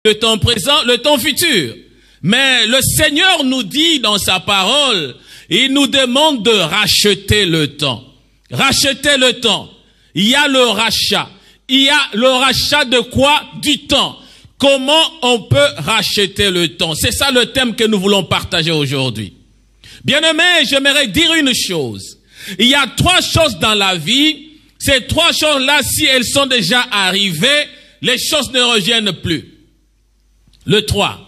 le temps présent, le temps futur. Mais le Seigneur nous dit dans sa parole, il nous demande de racheter le temps. Racheter le temps. Il y a le rachat. Il y a le rachat de quoi? Du temps. Comment on peut racheter le temps? C'est ça le thème que nous voulons partager aujourd'hui. Bien-aimés, j'aimerais dire une chose. Il y a 3 choses dans la vie. Ces 3 choses-là, si elles sont déjà arrivées, les choses ne reviennent plus. Le 3.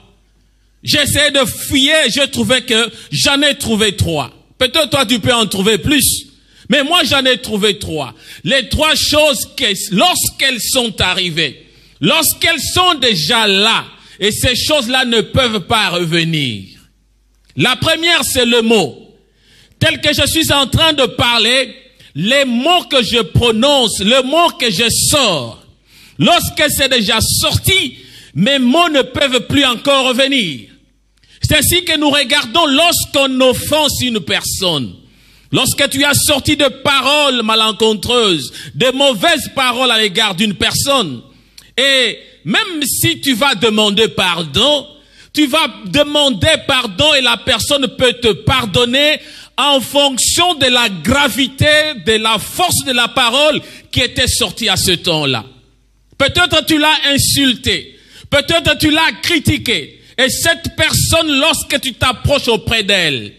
J'ai essayé de fouiller, je trouvais que j'en ai trouvé 3. Peut-être toi tu peux en trouver plus. Mais moi j'en ai trouvé 3. Les 3 choses, lorsqu'elles sont arrivées, lorsqu'elles sont déjà là, et ces choses-là ne peuvent pas revenir. La première, c'est le mot. Tel que je suis en train de parler, les mots que je prononce, le mot que je sors, lorsque c'est déjà sorti, mes mots ne peuvent plus encore revenir. C'est ainsi que nous regardons lorsqu'on offense une personne. Lorsque tu as sorti de paroles malencontreuses, de mauvaises paroles à l'égard d'une personne, et même si tu vas demander pardon, tu vas demander pardon et la personne peut te pardonner en fonction de la gravité, de la force de la parole qui était sortie à ce temps-là. Peut-être tu l'as insulté, peut-être tu l'as critiqué. Et cette personne, lorsque tu t'approches auprès d'elle,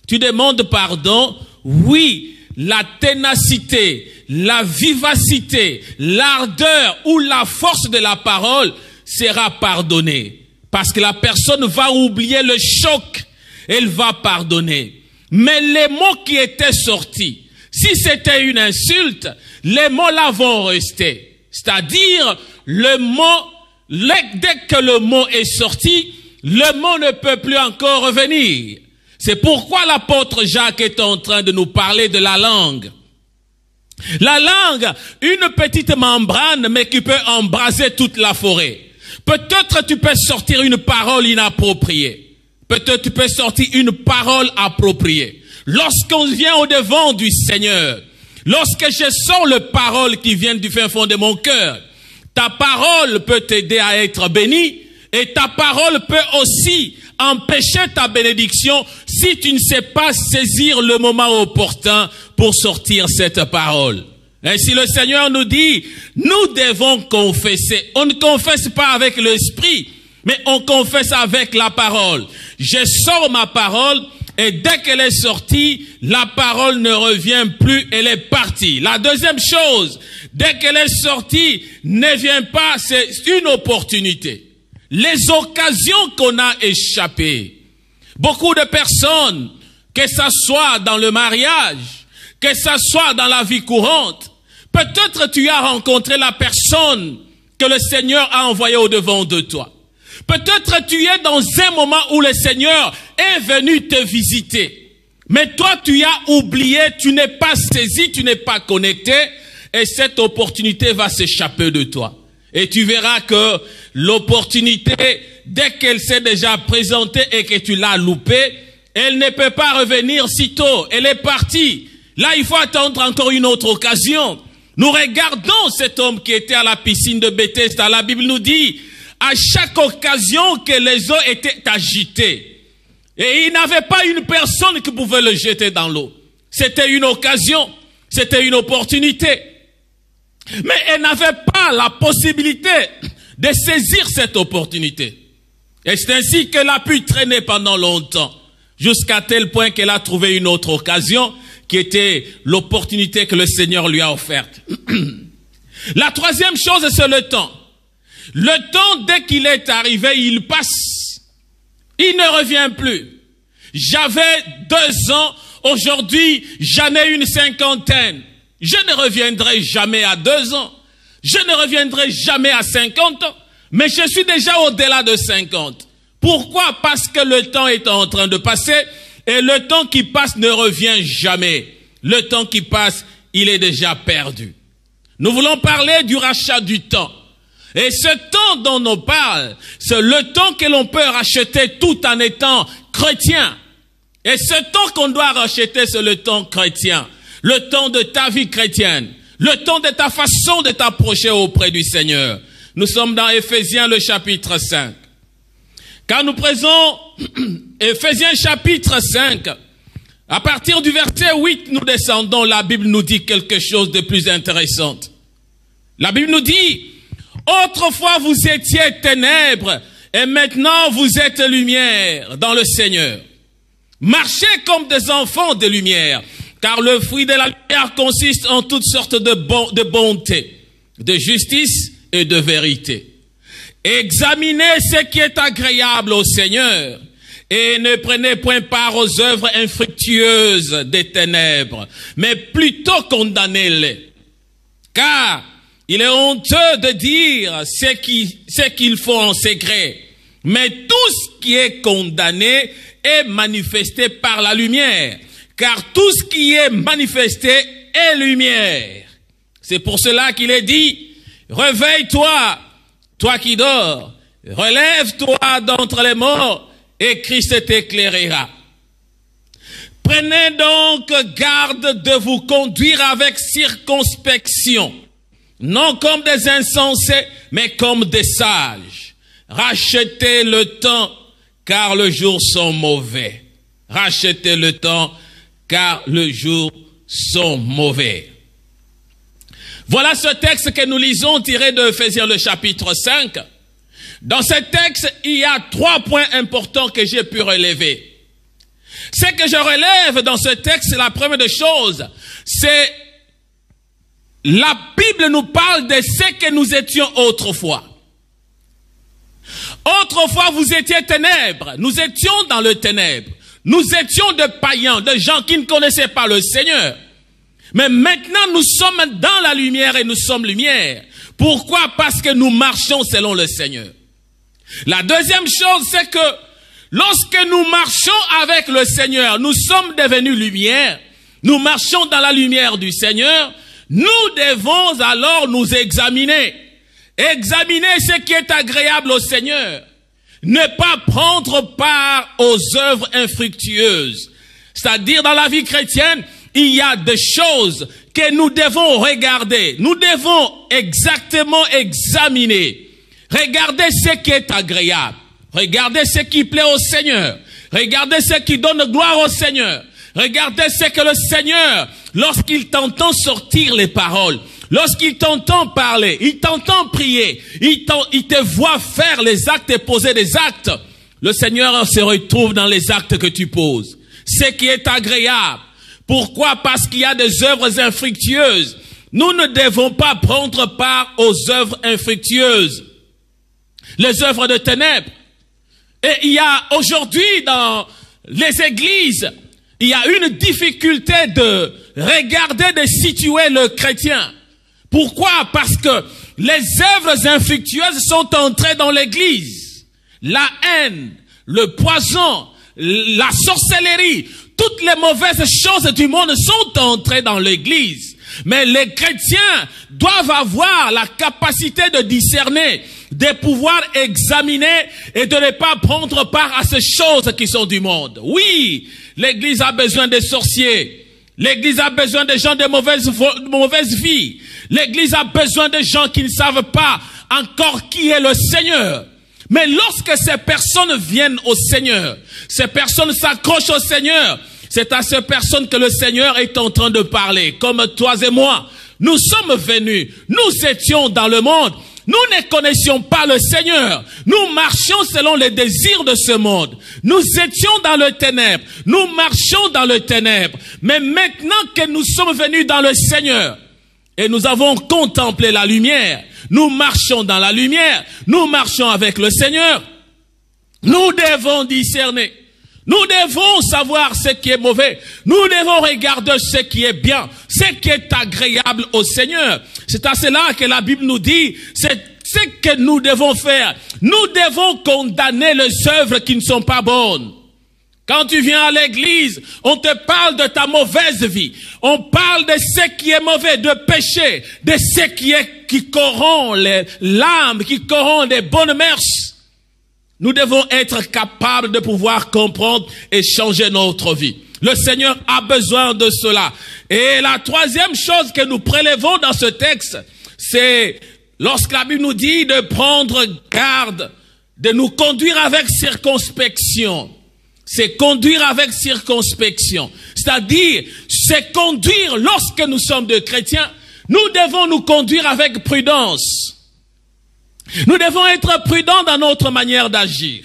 tu demandes pardon. Oui, la ténacité, la vivacité, l'ardeur ou la force de la parole sera pardonnée. Parce que la personne va oublier le choc, elle va pardonner. Mais les mots qui étaient sortis, si c'était une insulte, les mots-là vont rester. C'est-à-dire, le mot, dès que le mot est sorti, le mot ne peut plus encore revenir. C'est pourquoi l'apôtre Jacques est en train de nous parler de la langue. La langue, une petite membrane, mais qui peut embraser toute la forêt. Peut-être tu peux sortir une parole inappropriée. Peut-être tu peux sortir une parole appropriée. Lorsqu'on vient au devant du Seigneur, lorsque je sors les paroles qui viennent du fin fond de mon cœur, ta parole peut t'aider à être béni et ta parole peut aussi empêcher ta bénédiction si tu ne sais pas saisir le moment opportun pour sortir cette parole. Ainsi le Seigneur nous dit, nous devons confesser. On ne confesse pas avec l'esprit, mais on confesse avec la parole. Je sors ma parole et dès qu'elle est sortie, la parole ne revient plus, elle est partie. La deuxième chose, dès qu'elle est sortie, ne vient pas, c'est une opportunité. Les occasions qu'on a échappées. Beaucoup de personnes, que ça soit dans le mariage, que ça soit dans la vie courante, peut-être tu as rencontré la personne que le Seigneur a envoyée au devant de toi. Peut-être tu es dans un moment où le Seigneur est venu te visiter. Mais toi tu as oublié, tu n'es pas saisi, tu n'es pas connecté et cette opportunité va s'échapper de toi. Et tu verras que l'opportunité, dès qu'elle s'est déjà présentée et que tu l'as loupée, elle ne peut pas revenir si tôt. Elle est partie. Là, il faut attendre encore une autre occasion. Nous regardons cet homme qui était à la piscine de Bethesda. La Bible nous dit, à chaque occasion que les eaux étaient agitées, et il n'avait pas une personne qui pouvait le jeter dans l'eau. C'était une occasion, c'était une opportunité. Mais elle n'avait pas la possibilité de saisir cette opportunité. Et c'est ainsi qu'elle a pu traîner pendant longtemps, jusqu'à tel point qu'elle a trouvé une autre occasion, qui était l'opportunité que le Seigneur lui a offerte. La troisième chose, c'est le temps. Le temps, dès qu'il est arrivé, il passe. Il ne revient plus. J'avais 2 ans, aujourd'hui, j'en ai une 50aine. Je ne reviendrai jamais à 2 ans. Je ne reviendrai jamais à 50 ans. Mais je suis déjà au-delà de 50. Pourquoi? Parce que le temps est en train de passer et le temps qui passe ne revient jamais. Le temps qui passe, il est déjà perdu. Nous voulons parler du rachat du temps. Et ce temps dont on parle, c'est le temps que l'on peut racheter tout en étant chrétien. Et ce temps qu'on doit racheter, c'est le temps chrétien. Le temps de ta vie chrétienne, le temps de ta façon de t'approcher auprès du Seigneur. Nous sommes dans Éphésiens, le chapitre 5. Quand nous prenons Éphésiens chapitre 5, à partir du verset 8, nous descendons, la Bible nous dit quelque chose de plus intéressant. La Bible nous dit, « Autrefois vous étiez ténèbres, et maintenant vous êtes lumière dans le Seigneur. Marchez comme des enfants de lumière, car le fruit de la lumière consiste en toutes sortes de bonté, de justice et de vérité. Examinez ce qui est agréable au Seigneur et ne prenez point part aux œuvres infructueuses des ténèbres, mais plutôt condamnez-les. Car il est honteux de dire ce qu'il faut en secret, mais tout ce qui est condamné est manifesté par la lumière, car tout ce qui est manifesté est lumière. C'est pour cela qu'il est dit, réveille-toi, toi qui dors, relève-toi d'entre les morts, et Christ t'éclairera. Prenez donc garde de vous conduire avec circonspection, non comme des insensés, mais comme des sages. Rachetez le temps, car les jours sont mauvais. Rachetez le temps, car les jours sont mauvais. Voilà ce texte que nous lisons tiré de Éphésiens le chapitre 5. Dans ce texte, il y a 3 points importants que j'ai pu relever. Ce que je relève dans ce texte, la première des choses, c'est la Bible nous parle de ce que nous étions autrefois. Autrefois, vous étiez ténèbres. Nous étions dans le ténèbre. Nous étions de païens, de gens qui ne connaissaient pas le Seigneur. Mais maintenant, nous sommes dans la lumière et nous sommes lumière. Pourquoi? Parce que nous marchons selon le Seigneur. La deuxième chose, c'est que lorsque nous marchons avec le Seigneur, nous sommes devenus lumière. Nous marchons dans la lumière du Seigneur. Nous devons alors nous examiner. Examiner ce qui est agréable au Seigneur. Ne pas prendre part aux œuvres infructueuses. C'est-à-dire dans la vie chrétienne, il y a des choses que nous devons regarder. Nous devons exactement examiner. Regardez ce qui est agréable. Regardez ce qui plaît au Seigneur. Regardez ce qui donne gloire au Seigneur. Regardez ce que le Seigneur, lorsqu'il t'entend sortir les paroles, lorsqu'il t'entend parler, il t'entend prier, il te voit faire les actes et poser des actes, le Seigneur se retrouve dans les actes que tu poses. Ce qui est agréable. Pourquoi? Parce qu'il y a des œuvres infructueuses. Nous ne devons pas prendre part aux œuvres infructueuses. Les œuvres de ténèbres. Et il y a aujourd'hui dans les églises, il y a une difficulté de regarder, de situer le chrétien. Pourquoi? Parce que les œuvres infructueuses sont entrées dans l'église. La haine, le poison, la sorcellerie, toutes les mauvaises choses du monde sont entrées dans l'église. Mais les chrétiens doivent avoir la capacité de discerner, de pouvoir examiner et de ne pas prendre part à ces choses qui sont du monde. Oui, l'église a besoin des sorciers. L'église a besoin des gens de mauvaise vie. L'église a besoin des gens qui ne savent pas encore qui est le Seigneur. Mais lorsque ces personnes viennent au Seigneur, ces personnes s'accrochent au Seigneur, c'est à ces personnes que le Seigneur est en train de parler. Comme toi et moi, nous sommes venus, nous étions dans le monde, nous ne connaissions pas le Seigneur. Nous marchions selon les désirs de ce monde. Nous étions dans le ténèbre, nous marchions dans le ténèbre. Mais maintenant que nous sommes venus dans le Seigneur, et nous avons contemplé la lumière, nous marchons dans la lumière, nous marchons avec le Seigneur, nous devons discerner. Nous devons savoir ce qui est mauvais. Nous devons regarder ce qui est bien, ce qui est agréable au Seigneur. C'est à cela que la Bible nous dit, c'est ce que nous devons faire. Nous devons condamner les œuvres qui ne sont pas bonnes. Quand tu viens à l'église, on te parle de ta mauvaise vie. On parle de ce qui est mauvais, de péché, de ce qui corrompt l'âme, qui corrompt les bonnes mœurs. Nous devons être capables de pouvoir comprendre et changer notre vie. Le Seigneur a besoin de cela. Et la troisième chose que nous prélevons dans ce texte, c'est lorsque la Bible nous dit de prendre garde, de nous conduire avec circonspection. C'est conduire avec circonspection. C'est-à-dire, c'est conduire lorsque nous sommes des chrétiens. Nous devons nous conduire avec prudence. Nous devons être prudents dans notre manière d'agir.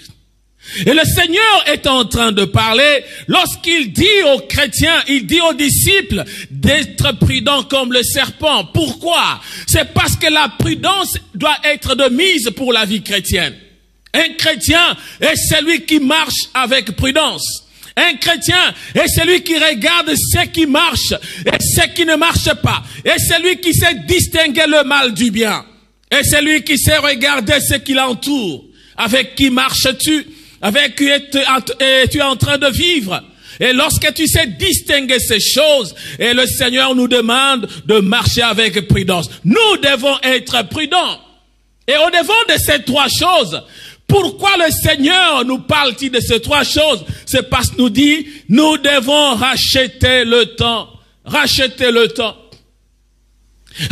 Et le Seigneur est en train de parler lorsqu'il dit aux chrétiens, il dit aux disciples d'être prudents comme le serpent. Pourquoi? C'est parce que la prudence doit être de mise pour la vie chrétienne. Un chrétien est celui qui marche avec prudence. Un chrétien est celui qui regarde ce qui marche et ce qui ne marche pas. Et celui qui sait distinguer le mal du bien. Et celui qui sait regarder ce qui l'entoure. Avec qui marches-tu? Avec qui tu es en train de vivre. Et lorsque tu sais distinguer ces choses, et le Seigneur nous demande de marcher avec prudence. Nous devons être prudents. Et au-devant de ces trois choses, pourquoi le Seigneur nous parle-t-il de ces trois choses? C'est parce qu'il nous dit, nous devons racheter le temps. Racheter le temps.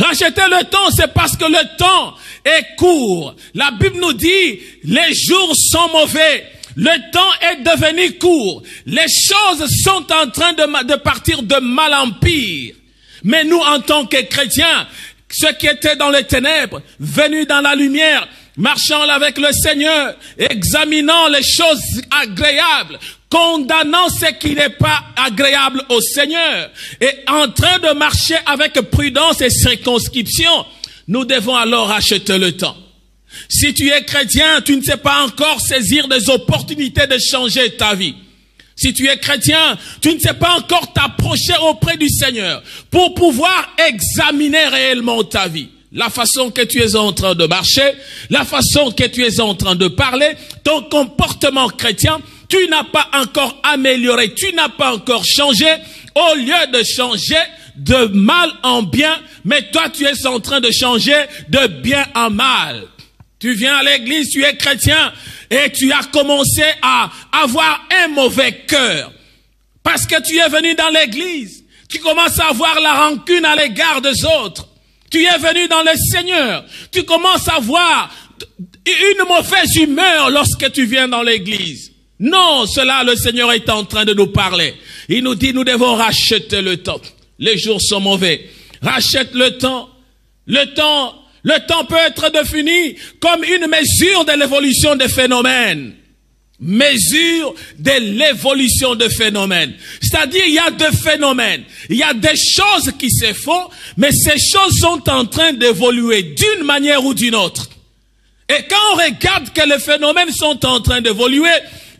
Racheter le temps, c'est parce que le temps est court. La Bible nous dit, les jours sont mauvais. Le temps est devenu court. Les choses sont en train de partir de mal en pire. Mais nous, en tant que chrétiens, ceux qui étaient dans les ténèbres, venus dans la lumière, marchant avec le Seigneur, examinant les choses agréables, condamnant ce qui n'est pas agréable au Seigneur, et en train de marcher avec prudence et circonscription, nous devons alors racheter le temps. Si tu es chrétien, tu ne sais pas encore saisir des opportunités de changer ta vie. Si tu es chrétien, tu ne sais pas encore t'approcher auprès du Seigneur pour pouvoir examiner réellement ta vie. La façon que tu es en train de marcher, la façon que tu es en train de parler, ton comportement chrétien, tu n'as pas encore amélioré, tu n'as pas encore changé. Au lieu de changer de mal en bien, mais toi tu es en train de changer de bien en mal. Tu viens à l'église, tu es chrétien et tu as commencé à avoir un mauvais cœur. Parce que tu es venu dans l'église, tu commences à avoir la rancune à l'égard des autres. Tu es venu dans le Seigneur, tu commences à avoir une mauvaise humeur lorsque tu viens dans l'église. Non, cela le Seigneur est en train de nous parler. Il nous dit nous devons racheter le temps. Les jours sont mauvais. Rachète le temps. Le temps peut être défini comme une mesure de l'évolution des phénomènes. Mesure de l'évolution des phénomènes. C'est-à-dire, il y a deux phénomènes. Il y a des choses qui se font, mais ces choses sont en train d'évoluer d'une manière ou d'une autre. Et quand on regarde que les phénomènes sont en train d'évoluer,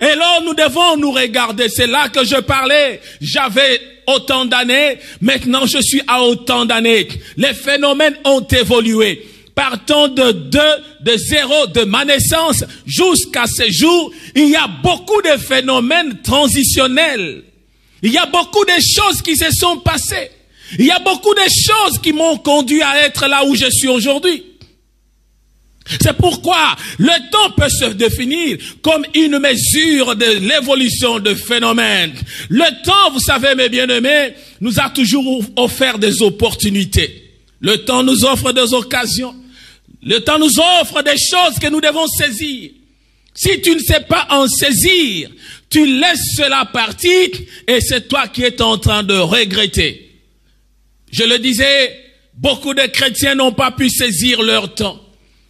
et là, nous devons nous regarder. C'est là que je parlais. J'avais autant d'années. Maintenant, je suis à autant d'années. Les phénomènes ont évolué. Partant de zéro, de ma naissance, jusqu'à ce jour, il y a beaucoup de phénomènes transitionnels. Il y a beaucoup de choses qui se sont passées. Il y a beaucoup de choses qui m'ont conduit à être là où je suis aujourd'hui. C'est pourquoi le temps peut se définir comme une mesure de l'évolution de phénomènes. Le temps, vous savez, mes bien-aimés, nous a toujours offert des opportunités. Le temps nous offre des occasions. Le temps nous offre des choses que nous devons saisir. Si tu ne sais pas en saisir, tu laisses cela partir et c'est toi qui es en train de regretter. Je le disais, beaucoup de chrétiens n'ont pas pu saisir leur temps.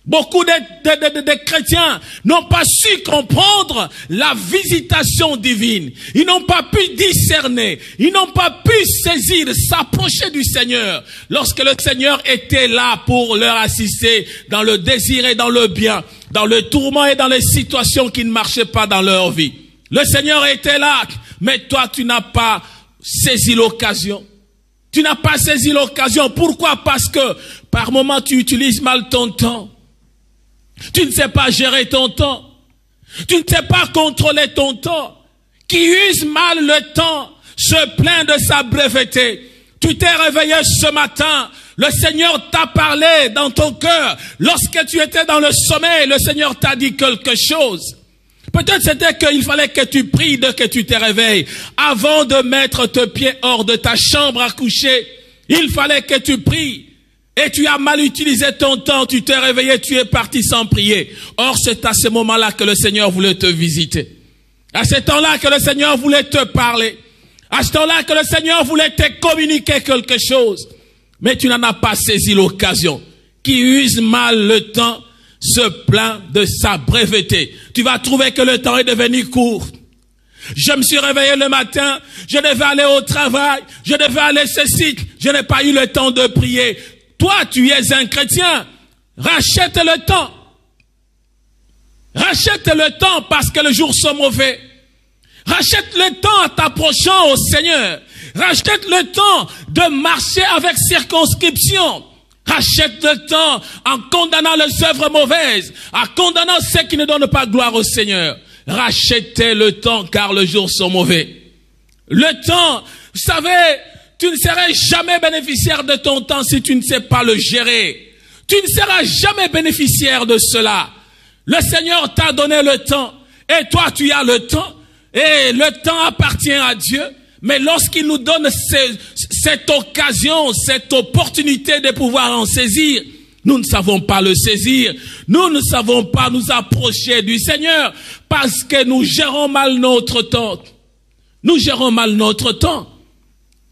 Beaucoup de chrétiens n'ont pas su comprendre la visitation divine. Ils n'ont pas pu discerner. Ils n'ont pas pu saisir, s'approcher du Seigneur lorsque le Seigneur était là pour leur assister dans le désir et dans le bien, dans le tourment et dans les situations qui ne marchaient pas dans leur vie. Le Seigneur était là, mais toi tu n'as pas saisi l'occasion. Tu n'as pas saisi l'occasion. Pourquoi? Parce que par moment tu utilises mal ton temps. Tu ne sais pas gérer ton temps. Tu ne sais pas contrôler ton temps. Qui use mal le temps se plaint de sa breveté. Tu t'es réveillé ce matin. Le Seigneur t'a parlé dans ton cœur. Lorsque tu étais dans le sommeil, le Seigneur t'a dit quelque chose. Peut-être c'était qu'il fallait que tu pries dès que tu te réveilles. Avant de mettre tes pieds hors de ta chambre à coucher, il fallait que tu pries. Et tu as mal utilisé ton temps, tu t'es réveillé, tu es parti sans prier. Or, c'est à ce moment-là que le Seigneur voulait te visiter. À ce temps-là que le Seigneur voulait te parler. À ce temps-là que le Seigneur voulait te communiquer quelque chose. Mais tu n'en as pas saisi l'occasion. Qui use mal le temps se plaint de sa brièveté. Tu vas trouver que le temps est devenu court. Je me suis réveillé le matin, je devais aller au travail, je devais aller ceci, je n'ai pas eu le temps de prier. Toi, tu es un chrétien. Rachète le temps. Rachète le temps parce que les jours sont mauvais. Rachète le temps en t'approchant au Seigneur. Rachète le temps de marcher avec circonscription. Rachète le temps en condamnant les œuvres mauvaises, en condamnant ceux qui ne donnent pas gloire au Seigneur. Rachetez le temps car les jours sont mauvais. Le temps, vous savez, tu ne seras jamais bénéficiaire de ton temps si tu ne sais pas le gérer. Tu ne seras jamais bénéficiaire de cela. Le Seigneur t'a donné le temps et toi tu as le temps et le temps appartient à Dieu. Mais lorsqu'il nous donne cette occasion, cette opportunité de pouvoir en saisir, nous ne savons pas le saisir. Nous ne savons pas nous approcher du Seigneur parce que nous gérons mal notre temps. Nous gérons mal notre temps.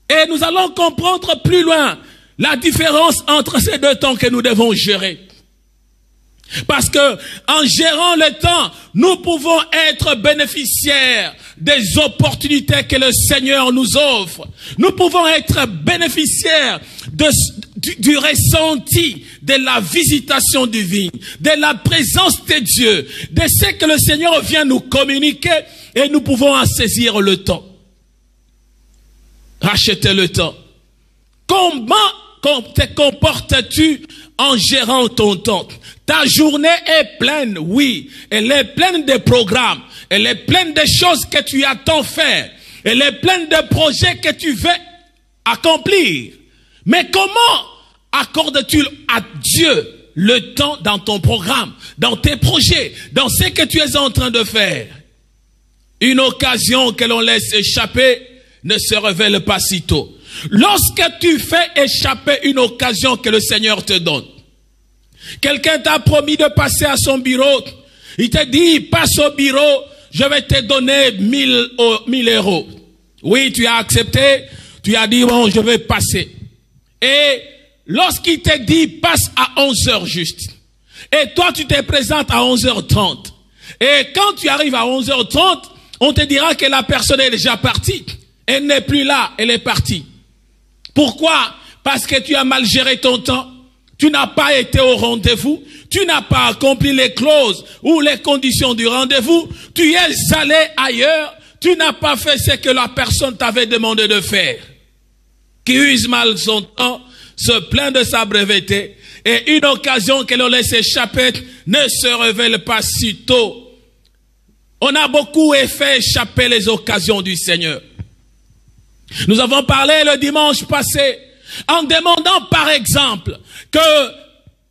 Et nous allons comprendre plus loin la différence entre ces deux temps que nous devons gérer. Parce que en gérant le temps, nous pouvons être bénéficiaires des opportunités que le Seigneur nous offre. Nous pouvons être bénéficiaires du ressenti, de la visitation divine, de la présence de Dieu, de ce que le Seigneur vient nous communiquer et nous pouvons en saisir le temps. Rachetez le temps. Comment te comportes-tu en gérant ton temps? Ta journée est pleine, oui. Elle est pleine de programmes. Elle est pleine de choses que tu attends faire. Elle est pleine de projets que tu veux accomplir. Mais comment accordes-tu à Dieu le temps dans ton programme, dans tes projets, dans ce que tu es en train de faire? Une occasion que l'on laisse échapper ne se révèle pas si tôt. Lorsque tu fais échapper une occasion que le Seigneur te donne, quelqu'un t'a promis de passer à son bureau, il te dit, passe au bureau, je vais te donner 1000 euros. Oui, tu as accepté, tu as dit, bon, je vais passer. Et lorsqu'il te dit, passe à 11h juste, et toi tu te présentes à 11h30, et quand tu arrives à 11h30, on te dira que la personne est déjà partie. Elle n'est plus là, elle est partie. Pourquoi? Parce que tu as mal géré ton temps. Tu n'as pas été au rendez-vous. Tu n'as pas accompli les clauses ou les conditions du rendez-vous. Tu es allé ailleurs. Tu n'as pas fait ce que la personne t'avait demandé de faire. Qui use mal son temps, se plaint de sa brièveté. Et une occasion que l'on laisse échapper ne se révèle pas si tôt. On a beaucoup fait échapper les occasions du Seigneur. Nous avons parlé le dimanche passé en demandant par exemple que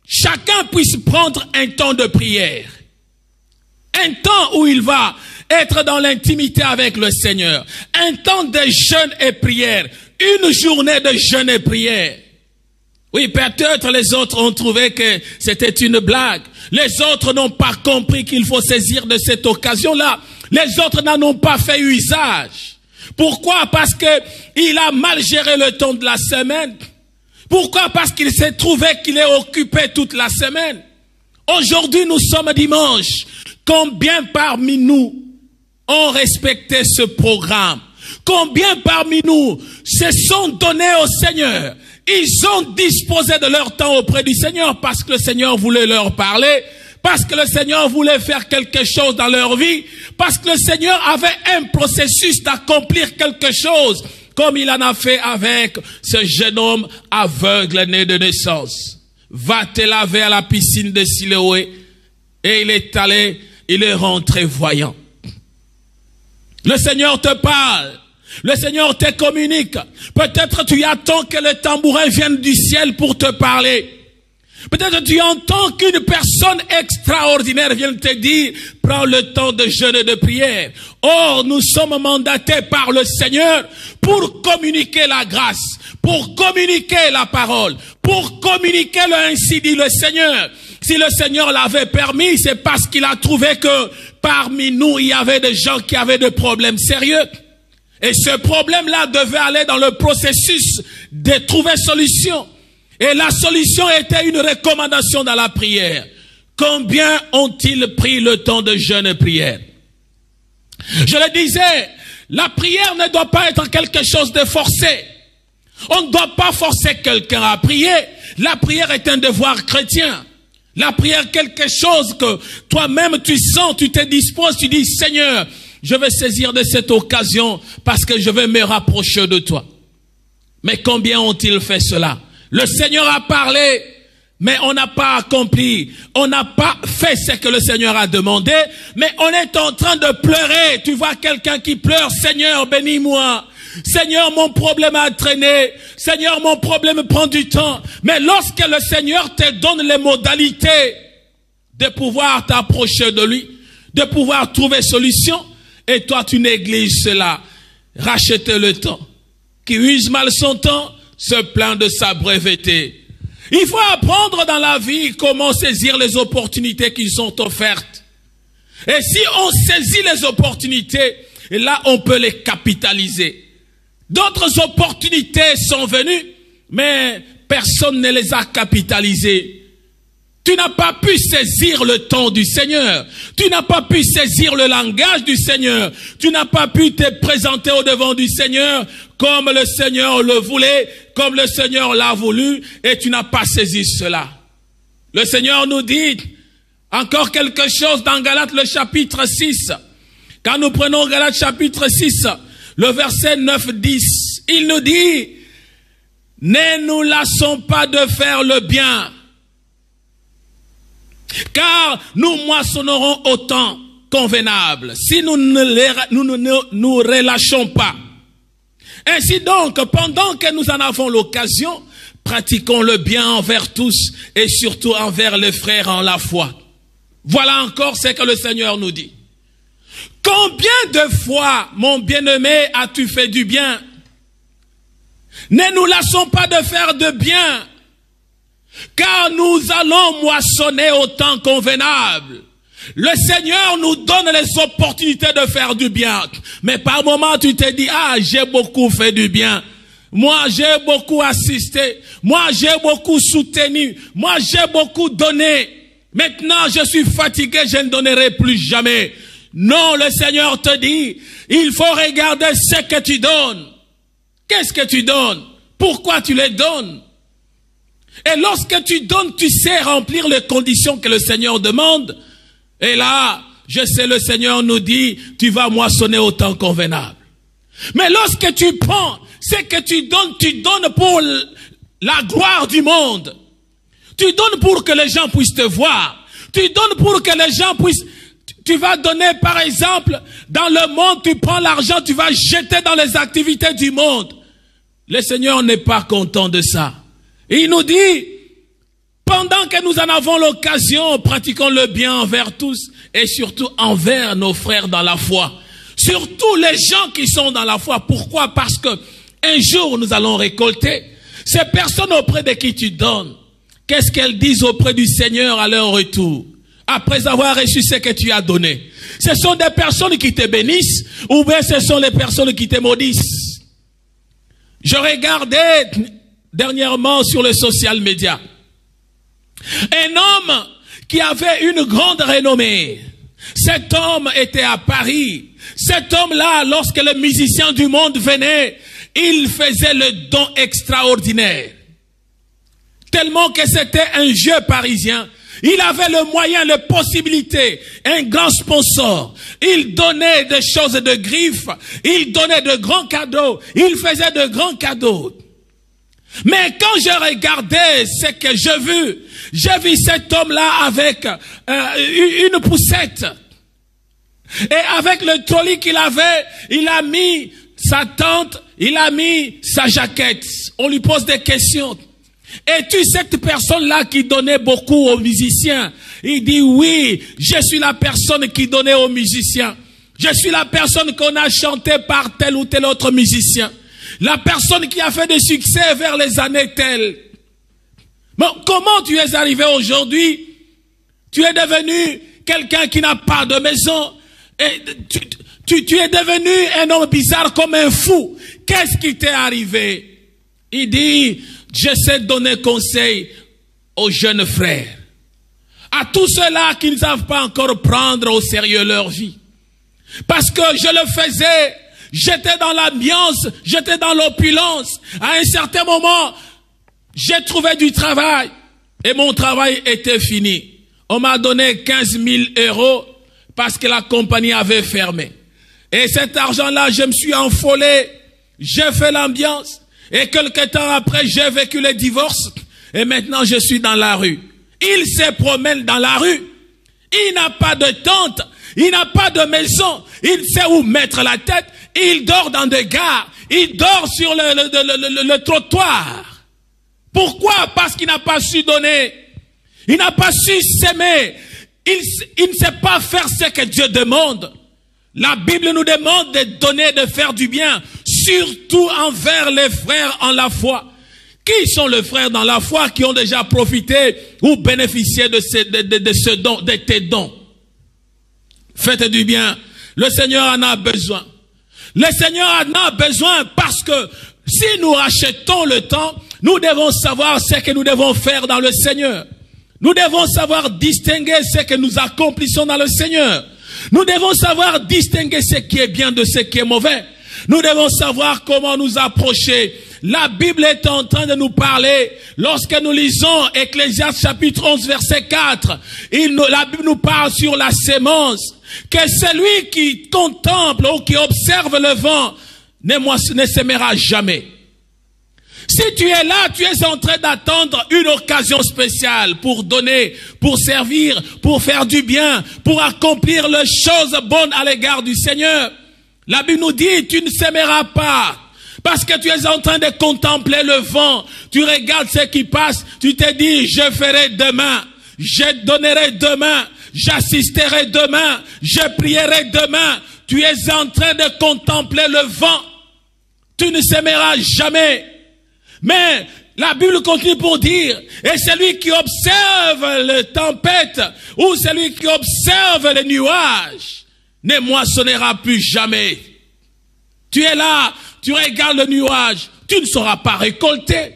chacun puisse prendre un temps de prière. Un temps où il va être dans l'intimité avec le Seigneur. Un temps de jeûne et prière. Une journée de jeûne et prière. Oui, peut-être les autres ont trouvé que c'était une blague. Les autres n'ont pas compris qu'il faut saisir de cette occasion-là. Les autres n'en ont pas fait usage. Pourquoi? Parce que il a mal géré le temps de la semaine. Pourquoi? Parce qu'il s'est trouvé qu'il est occupé toute la semaine. Aujourd'hui, nous sommes dimanche. Combien parmi nous ont respecté ce programme? Combien parmi nous se sont donnés au Seigneur? Ils ont disposé de leur temps auprès du Seigneur parce que le Seigneur voulait leur parler, parce que le Seigneur voulait faire quelque chose dans leur vie, parce que le Seigneur avait un processus d'accomplir quelque chose, comme il en a fait avec ce jeune homme aveugle né de naissance. Va te laver à la piscine de Siloé. Et il est allé, il est rentré voyant. Le Seigneur te parle. Le Seigneur te communique. Peut-être tu attends que le tambourin vienne du ciel pour te parler. Peut-être tu entends qu'une personne extraordinaire vient te dire, prends le temps de jeûne et de prière. Or, nous sommes mandatés par le Seigneur pour communiquer la grâce, pour communiquer la parole, pour communiquer le ainsi dit le Seigneur. Si le Seigneur l'avait permis, c'est parce qu'il a trouvé que parmi nous, il y avait des gens qui avaient des problèmes sérieux. Et ce problème-là devait aller dans le processus de trouver solution. Et la solution était une recommandation dans la prière. Combien ont-ils pris le temps de jeûne et prière? Je le disais, la prière ne doit pas être quelque chose de forcé. On ne doit pas forcer quelqu'un à prier. La prière est un devoir chrétien. La prière est quelque chose que toi-même tu sens, tu te disposes, tu dis, Seigneur, je vais saisir de cette occasion parce que je vais me rapprocher de toi. Mais combien ont-ils fait cela? Le Seigneur a parlé, mais on n'a pas accompli. On n'a pas fait ce que le Seigneur a demandé, mais on est en train de pleurer. Tu vois quelqu'un qui pleure, Seigneur, bénis-moi. Seigneur, mon problème a traîné. Seigneur, mon problème prend du temps. Mais lorsque le Seigneur te donne les modalités de pouvoir t'approcher de lui, de pouvoir trouver solution, et toi tu négliges cela, racheter le temps. Qui use mal son temps, se plaint de sa breveté. Il faut apprendre dans la vie comment saisir les opportunités qui sont offertes. Et si on saisit les opportunités, et là on peut les capitaliser. D'autres opportunités sont venues, mais personne ne les a capitalisées. Tu n'as pas pu saisir le temps du Seigneur. Tu n'as pas pu saisir le langage du Seigneur. Tu n'as pas pu te présenter au devant du Seigneur comme le Seigneur le voulait, comme le Seigneur l'a voulu, et tu n'as pas saisi cela. Le Seigneur nous dit encore quelque chose dans Galates le chapitre 6. Quand nous prenons Galates chapitre 6, le verset 9-10, il nous dit, ne nous lassons pas de faire le bien, car nous moissonnerons au temps convenable si nous ne nous relâchons pas. Ainsi donc, pendant que nous en avons l'occasion, pratiquons le bien envers tous et surtout envers les frères en la foi. Voilà encore ce que le Seigneur nous dit. Combien de fois, mon bien-aimé, as-tu fait du bien? Ne nous lassons pas de faire de bien, car nous allons moissonner au temps convenable. Le Seigneur nous donne les opportunités de faire du bien. Mais par moments, tu te dis, ah, j'ai beaucoup fait du bien. Moi, j'ai beaucoup assisté. Moi, j'ai beaucoup soutenu. Moi, j'ai beaucoup donné. Maintenant, je suis fatigué, je ne donnerai plus jamais. Non, le Seigneur te dit, il faut regarder ce que tu donnes. Qu'est-ce que tu donnes? Pourquoi tu les donnes? Et lorsque tu donnes, tu sais remplir les conditions que le Seigneur demande. Et là, je sais, le Seigneur nous dit, tu vas moissonner au temps convenable. Mais lorsque tu prends ce que tu donnes pour la gloire du monde. Tu donnes pour que les gens puissent te voir. Tu donnes pour que les gens puissent... Tu vas donner, par exemple, dans le monde, tu prends l'argent, tu vas jeter dans les activités du monde. Le Seigneur n'est pas content de ça. Il nous dit, pendant que nous en avons l'occasion, pratiquons le bien envers tous et surtout envers nos frères dans la foi. Surtout les gens qui sont dans la foi. Pourquoi? Parce que un jour nous allons récolter. Ces personnes auprès de qui tu donnes, qu'est-ce qu'elles disent auprès du Seigneur à leur retour? Après avoir reçu ce que tu as donné. Ce sont des personnes qui te bénissent ou bien ce sont les personnes qui te maudissent. Je regardais dernièrement sur le social media un homme qui avait une grande renommée. Cet homme était à Paris. Cet homme-là, lorsque les musiciens du monde venaient, il faisait le don extraordinaire. Tellement que c'était un jeu parisien. Il avait le moyen, les possibilités, un grand sponsor. Il donnait des choses de griffes. Il donnait de grands cadeaux. Il faisait de grands cadeaux. Mais quand je regardais ce que j'ai vu cet homme-là avec une poussette. Et avec le trolley qu'il avait, il a mis sa tente, il a mis sa jaquette. On lui pose des questions. Es-tu cette personne-là qui donnait beaucoup aux musiciens? Il dit oui, je suis la personne qui donnait aux musiciens. Je suis la personne qu'on a chantée par tel ou tel autre musicien. La personne qui a fait des succès vers les années telles. Bon, comment tu es arrivé aujourd'hui? Tu es devenu quelqu'un qui n'a pas de maison. Et tu es devenu un homme bizarre comme un fou. Qu'est-ce qui t'est arrivé? Il dit, j'essaie de donner conseil aux jeunes frères. À tous ceux-là qui ne savent pas encore prendre au sérieux leur vie. Parce que je le faisais, j'étais dans l'ambiance, j'étais dans l'opulence. À un certain moment, j'ai trouvé du travail et mon travail était fini. On m'a donné 15 000 € parce que la compagnie avait fermé. Et cet argent-là, je me suis enfolé, j'ai fait l'ambiance. Et quelque temps après, j'ai vécu le divorce. Et maintenant, je suis dans la rue. Il se promène dans la rue. Il n'a pas de tente. Il n'a pas de maison. Il sait où mettre la tête. Il dort dans des gares. Il dort sur le trottoir. Pourquoi? Parce qu'il n'a pas su donner. Il n'a pas su s'aimer. Il ne sait pas faire ce que Dieu demande. La Bible nous demande de donner, de faire du bien, surtout envers les frères en la foi. Qui sont les frères dans la foi qui ont déjà profité ou bénéficié de ce don, de tes dons? Faites du bien. Le Seigneur en a besoin. Le Seigneur en a besoin parce que si nous rachetons le temps, nous devons savoir ce que nous devons faire dans le Seigneur. Nous devons savoir distinguer ce que nous accomplissons dans le Seigneur. Nous devons savoir distinguer ce qui est bien de ce qui est mauvais. Nous devons savoir comment nous approcher. La Bible est en train de nous parler. Lorsque nous lisons Ecclésiaste chapitre 11 verset 4, la Bible nous parle sur la sémence. Que celui qui contemple ou qui observe le vent ne s'aimera jamais. Si tu es là, tu es en train d'attendre une occasion spéciale pour donner, pour servir, pour faire du bien, pour accomplir les choses bonnes à l'égard du Seigneur. La Bible nous dit, tu ne s'aimeras pas. Parce que tu es en train de contempler le vent. Tu regardes ce qui passe. Tu te dis, je ferai demain. Je donnerai demain. J'assisterai demain. Je prierai demain. Tu es en train de contempler le vent. Tu ne s'aimeras jamais. Mais la Bible continue pour dire, et celui qui observe les tempêtes, ou celui qui observe les nuages, ne moissonnera plus jamais. Tu es là, tu regardes le nuage, tu ne sauras pas récolter.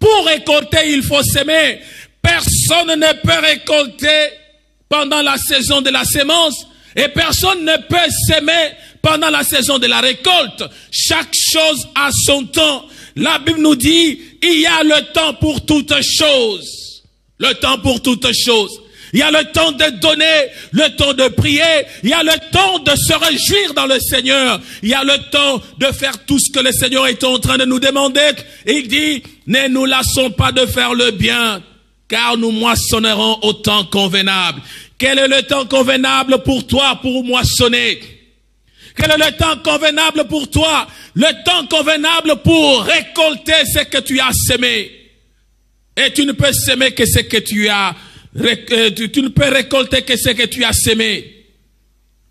Pour récolter, il faut s'aimer. Personne ne peut récolter pendant la saison de la sémence, et personne ne peut s'aimer pendant la saison de la récolte. Chaque chose a son temps. La Bible nous dit, il y a le temps pour toutes choses. Le temps pour toutes choses. Il y a le temps de donner, le temps de prier. Il y a le temps de se réjouir dans le Seigneur. Il y a le temps de faire tout ce que le Seigneur est en train de nous demander. Et il dit, ne nous lassons pas de faire le bien, car nous moissonnerons au temps convenable. Quel est le temps convenable pour toi pour moissonner? Quel est le temps convenable pour toi? Le temps convenable pour récolter ce que tu as semé. Et tu ne peux semer que ce que tu as, tu ne peux récolter que ce que tu as semé.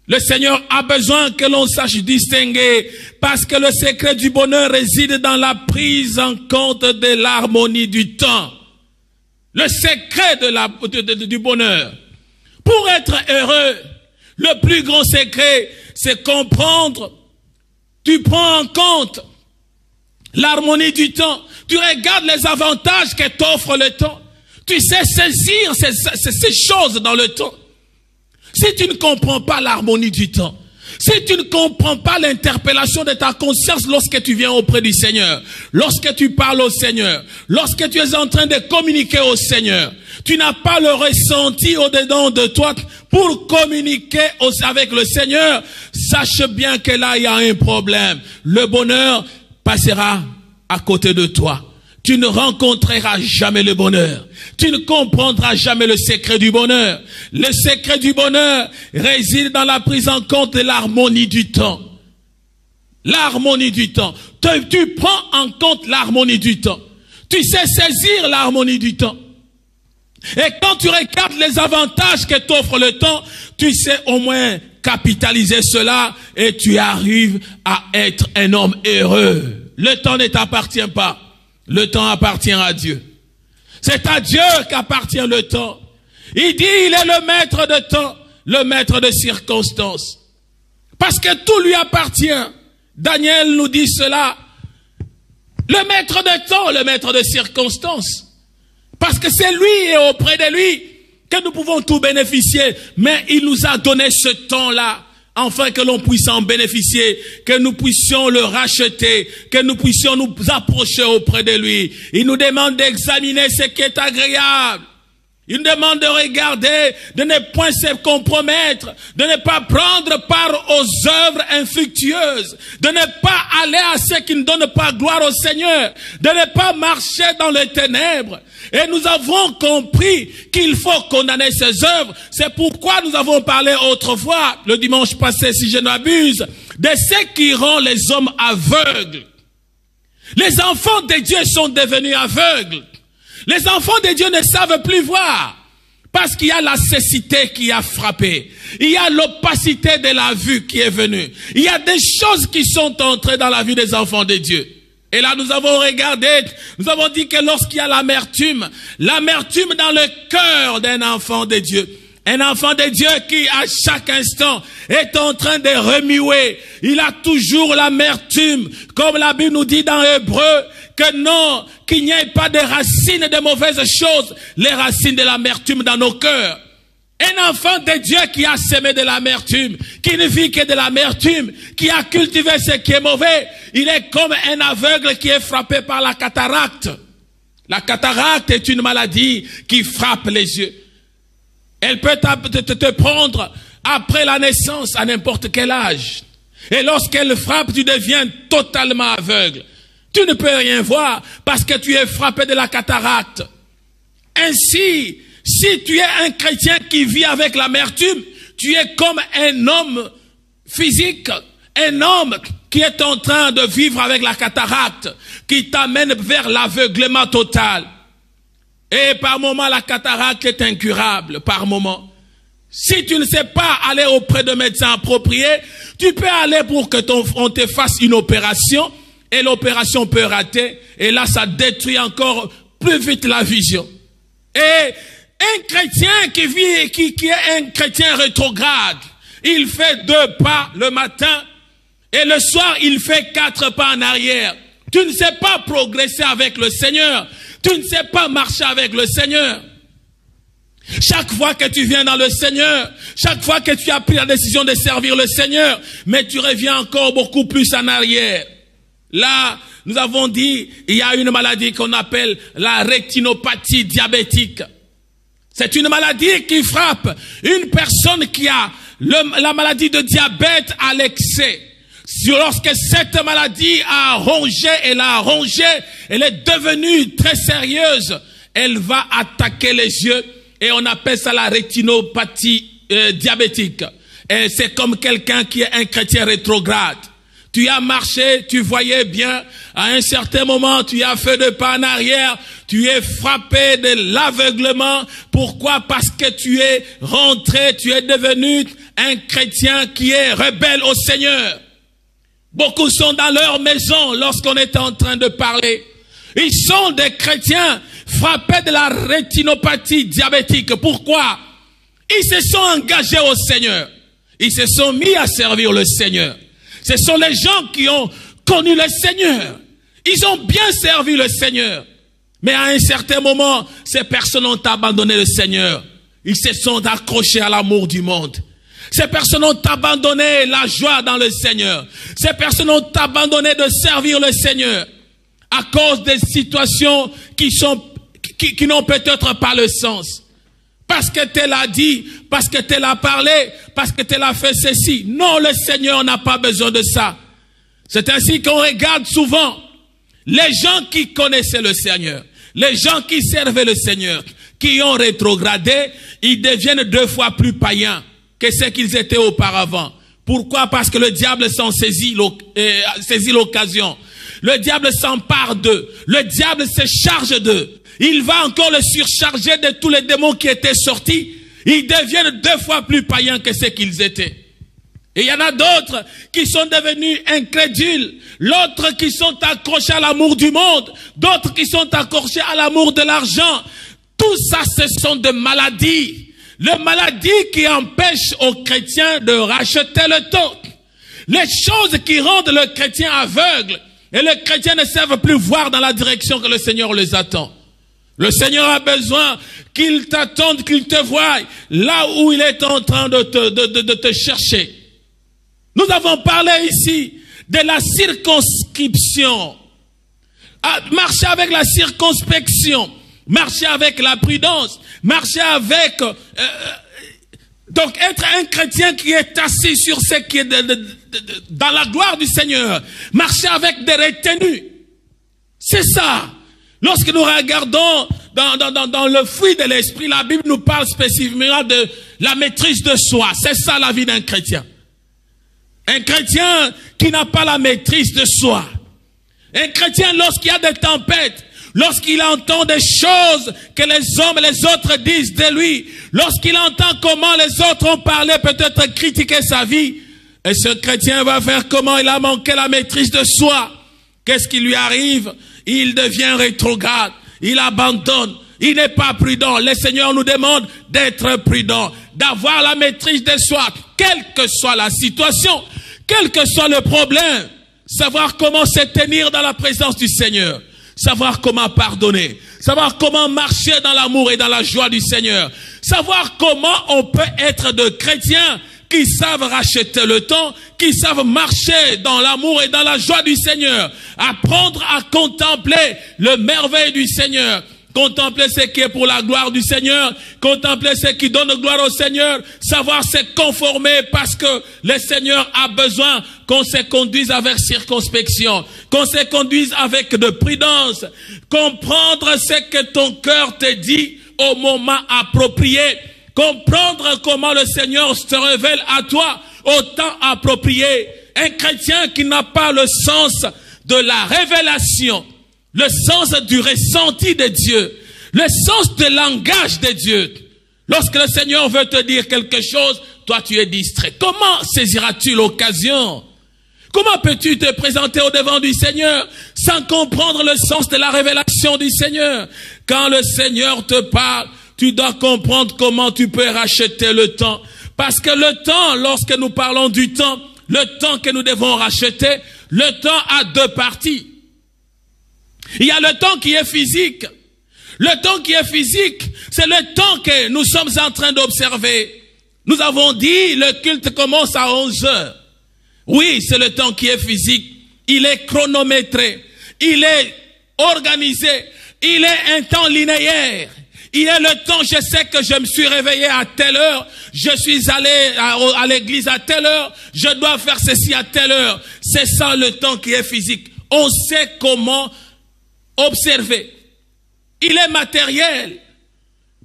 Le Seigneur a besoin que l'on sache distinguer, parce que le secret du bonheur réside dans la prise en compte de l'harmonie du temps. Le secret du bonheur. Pour être heureux, le plus grand secret, c'est comprendre. Tu prends en compte l'harmonie du temps. Tu regardes les avantages que t'offre le temps. Tu sais saisir ces choses dans le temps. Si tu ne comprends pas l'harmonie du temps, si tu ne comprends pas l'interpellation de ta conscience lorsque tu viens auprès du Seigneur, lorsque tu parles au Seigneur, lorsque tu es en train de communiquer au Seigneur, tu n'as pas le ressenti au-dedans de toi pour communiquer avec le Seigneur, sache bien que là, il y a un problème. Le bonheur passera à côté de toi. Tu ne rencontreras jamais le bonheur. Tu ne comprendras jamais le secret du bonheur. Le secret du bonheur réside dans la prise en compte de l'harmonie du temps. L'harmonie du temps. Tu prends en compte l'harmonie du temps. Tu sais saisir l'harmonie du temps. Et quand tu regardes les avantages que t'offre le temps, tu sais au moins capitaliser cela et tu arrives à être un homme heureux. Le temps ne t'appartient pas. Le temps appartient à Dieu. C'est à Dieu qu'appartient le temps. Il dit, il est le maître de temps, le maître de circonstances. Parce que tout lui appartient. Daniel nous dit cela. Le maître de temps, le maître de circonstances. Parce que c'est lui et auprès de lui que nous pouvons tout bénéficier. Mais il nous a donné ce temps-là, afin que l'on puisse en bénéficier, que nous puissions le racheter, que nous puissions nous approcher auprès de lui. Il nous demande d'examiner ce qui est agréable. Il nous demande de regarder, de ne point se compromettre, de ne pas prendre part aux œuvres infructueuses, de ne pas aller à ce qui ne donne pas gloire au Seigneur, de ne pas marcher dans les ténèbres. Et nous avons compris qu'il faut condamner ces œuvres. C'est pourquoi nous avons parlé autrefois, le dimanche passé si je n'abuse, de ce qui rend les hommes aveugles. Les enfants de Dieu sont devenus aveugles. Les enfants de Dieu ne savent plus voir. Parce qu'il y a la cécité qui a frappé. Il y a l'opacité de la vue qui est venue. Il y a des choses qui sont entrées dans la vie des enfants de Dieu. Et là, nous avons regardé, nous avons dit que lorsqu'il y a l'amertume dans le cœur d'un enfant de Dieu, un enfant de Dieu qui, à chaque instant, est en train de remuer, il a toujours l'amertume, comme la Bible nous dit dans Hébreu, que non, qu'il n'y ait pas de racines de mauvaises choses, les racines de l'amertume dans nos cœurs. Un enfant de Dieu qui a semé de l'amertume, qui ne vit que de l'amertume, qui a cultivé ce qui est mauvais, il est comme un aveugle qui est frappé par la cataracte. La cataracte est une maladie qui frappe les yeux. Elle peut te prendre après la naissance à n'importe quel âge. Et lorsqu'elle frappe, tu deviens totalement aveugle. Tu ne peux rien voir parce que tu es frappé de la cataracte. Ainsi, si tu es un chrétien qui vit avec l'amertume, tu es comme un homme physique, un homme qui est en train de vivre avec la cataracte, qui t'amène vers l'aveuglement total. Et par moment, la cataracte est incurable, par moment. Si tu ne sais pas aller auprès de médecins appropriés, tu peux aller pour que on te fasse une opération, et l'opération peut rater, et là, ça détruit encore plus vite la vision. Et un chrétien qui vit, qui est un chrétien rétrograde, il fait 2 pas le matin, et le soir, il fait 4 pas en arrière. Tu ne sais pas progresser avec le Seigneur. Tu ne sais pas marcher avec le Seigneur. Chaque fois que tu viens dans le Seigneur, chaque fois que tu as pris la décision de servir le Seigneur, mais tu reviens encore beaucoup plus en arrière. Là, nous avons dit, il y a une maladie qu'on appelle la rétinopathie diabétique. C'est une maladie qui frappe une personne qui a la maladie de diabète à l'excès. Lorsque cette maladie a rongé, elle est devenue très sérieuse, elle va attaquer les yeux et on appelle ça la rétinopathie diabétique. Et c'est comme quelqu'un qui est un chrétien rétrograde. Tu as marché, tu voyais bien, à un certain moment, tu as fait 2 pas en arrière, tu es frappé de l'aveuglement. Pourquoi? Parce que tu es rentré, tu es devenu un chrétien qui est rebelle au Seigneur. Beaucoup sont dans leur maison lorsqu'on est en train de parler. Ils sont des chrétiens frappés de la rétinopathie diabétique. Pourquoi? Ils se sont engagés au Seigneur. Ils se sont mis à servir le Seigneur. Ce sont les gens qui ont connu le Seigneur. Ils ont bien servi le Seigneur. Mais à un certain moment, ces personnes ont abandonné le Seigneur. Ils se sont accrochés à l'amour du monde. Ces personnes ont abandonné la joie dans le Seigneur. Ces personnes ont abandonné de servir le Seigneur à cause des situations qui n'ont peut-être pas le sens. Parce que tel a dit, parce que tel a parlé, parce que tel a fait ceci. Non, le Seigneur n'a pas besoin de ça. C'est ainsi qu'on regarde souvent les gens qui connaissaient le Seigneur, les gens qui servaient le Seigneur, qui ont rétrogradé, ils deviennent 2 fois plus païens que ce qu'ils étaient auparavant. Pourquoi? Parce que le diable s'en saisit l'occasion. le diable s'empare d'eux, le diable se charge d'eux. Il va encore le surcharger de tous les démons qui étaient sortis. Ils deviennent 2 fois plus païens que ce qu'ils étaient. Et il y en a d'autres qui sont devenus incrédules, l'autre qui sont accrochés à l'amour du monde, d'autres qui sont accrochés à l'amour de l'argent. Tout ça, ce sont des maladies. Les maladies qui empêchent aux chrétiens de racheter le temps. Les choses qui rendent le chrétien aveugle. Et les chrétiens ne savent plus voir dans la direction que le Seigneur les attend. Le Seigneur a besoin qu'il t'attende, qu'il te voie là où il est en train de te chercher. Nous avons parlé ici de la circonscription. Marcher avec la circonspection. Marcher avec la prudence. Marcher avec... donc être un chrétien qui est assis sur ce qui est dans la gloire du Seigneur. Marcher avec des retenues. C'est ça. Lorsque nous regardons dans le fruit de l'esprit, la Bible nous parle spécifiquement de la maîtrise de soi. C'est ça la vie d'un chrétien. Un chrétien qui n'a pas la maîtrise de soi. Un chrétien, lorsqu'il y a des tempêtes, lorsqu'il entend des choses que les hommes et les autres disent de lui, lorsqu'il entend comment les autres ont parlé, peut-être critiquer sa vie, et ce chrétien va faire comment? Il a manqué la maîtrise de soi. Qu'est-ce qui lui arrive? Il devient rétrograde, il abandonne, il n'est pas prudent. Le Seigneur nous demande d'être prudent, d'avoir la maîtrise de soi, quelle que soit la situation, quel que soit le problème, savoir comment se tenir dans la présence du Seigneur, savoir comment pardonner, savoir comment marcher dans l'amour et dans la joie du Seigneur, savoir comment on peut être de chrétiens qui savent racheter le temps, qui savent marcher dans l'amour et dans la joie du Seigneur, apprendre à contempler le merveille du Seigneur, contempler ce qui est pour la gloire du Seigneur, contempler ce qui donne gloire au Seigneur, savoir se conformer parce que le Seigneur a besoin qu'on se conduise avec circonspection, qu'on se conduise avec de prudence, comprendre ce que ton cœur te dit au moment approprié, comprendre comment le Seigneur se révèle à toi au temps approprié. Un chrétien qui n'a pas le sens de la révélation, le sens du ressenti de Dieu, le sens du langage de Dieu. Lorsque le Seigneur veut te dire quelque chose, toi tu es distrait. Comment saisiras-tu l'occasion? Comment peux-tu te présenter au devant du Seigneur sans comprendre le sens de la révélation du Seigneur? Quand le Seigneur te parle, tu dois comprendre comment tu peux racheter le temps. Parce que le temps, lorsque nous parlons du temps, le temps que nous devons racheter, le temps a 2 parties. Il y a le temps qui est physique. Le temps qui est physique, c'est le temps que nous sommes en train d'observer. Nous avons dit, le culte commence à 11 heures. Oui, c'est le temps qui est physique. Il est chronométré. Il est organisé. Il est un temps linéaire. Il est le temps, je sais que je me suis réveillé à telle heure, je suis allé à l'église à telle heure, je dois faire ceci à telle heure. C'est ça le temps qui est physique. On sait comment observer. Il est matériel.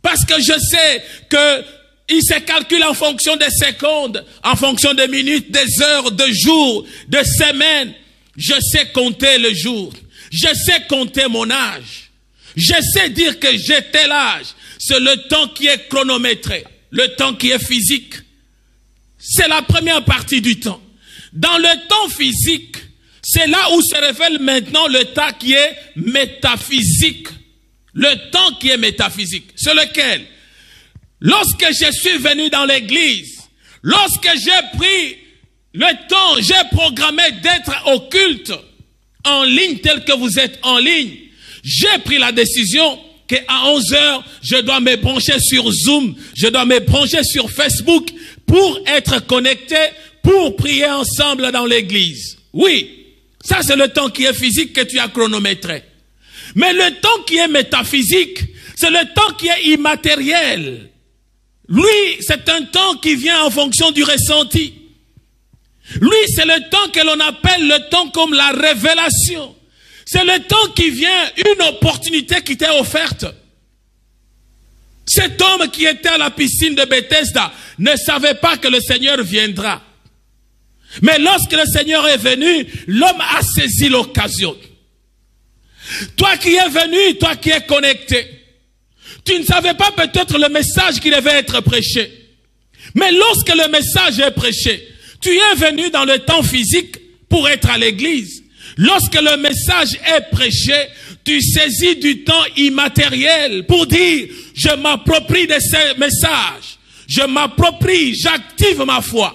Parce que je sais que il se calcule en fonction des secondes, en fonction des minutes, des heures, de jours, de semaines. Je sais compter le jour. Je sais compter mon âge. Je sais dire que j'ai tel âge. C'est le temps qui est chronométré. Le temps qui est physique. C'est la première partie du temps. Dans le temps physique, c'est là où se révèle maintenant le temps qui est métaphysique. Le temps qui est métaphysique. C'est lequel? Lorsque je suis venu dans l'église, lorsque j'ai pris le temps, j'ai programmé d'être au culte en ligne tel que vous êtes en ligne, j'ai pris la décision qu'à 11 heures, je dois me brancher sur Zoom, je dois me brancher sur Facebook pour être connecté, pour prier ensemble dans l'église. Oui, ça c'est le temps qui est physique que tu as chronométré. Mais le temps qui est métaphysique, c'est le temps qui est immatériel. Lui, c'est un temps qui vient en fonction du ressenti. Lui, c'est le temps que l'on appelle le temps comme la révélation. C'est le temps qui vient, une opportunité qui t'est offerte. Cet homme qui était à la piscine de Bethesda ne savait pas que le Seigneur viendra. Mais lorsque le Seigneur est venu, l'homme a saisi l'occasion. Toi qui es venu, toi qui es connecté, tu ne savais pas peut-être le message qui devait être prêché. Mais lorsque le message est prêché, tu es venu dans le temps physique pour être à l'église. Lorsque le message est prêché, tu saisis du temps immatériel pour dire, je m'approprie de ces messages. Je m'approprie, j'active ma foi.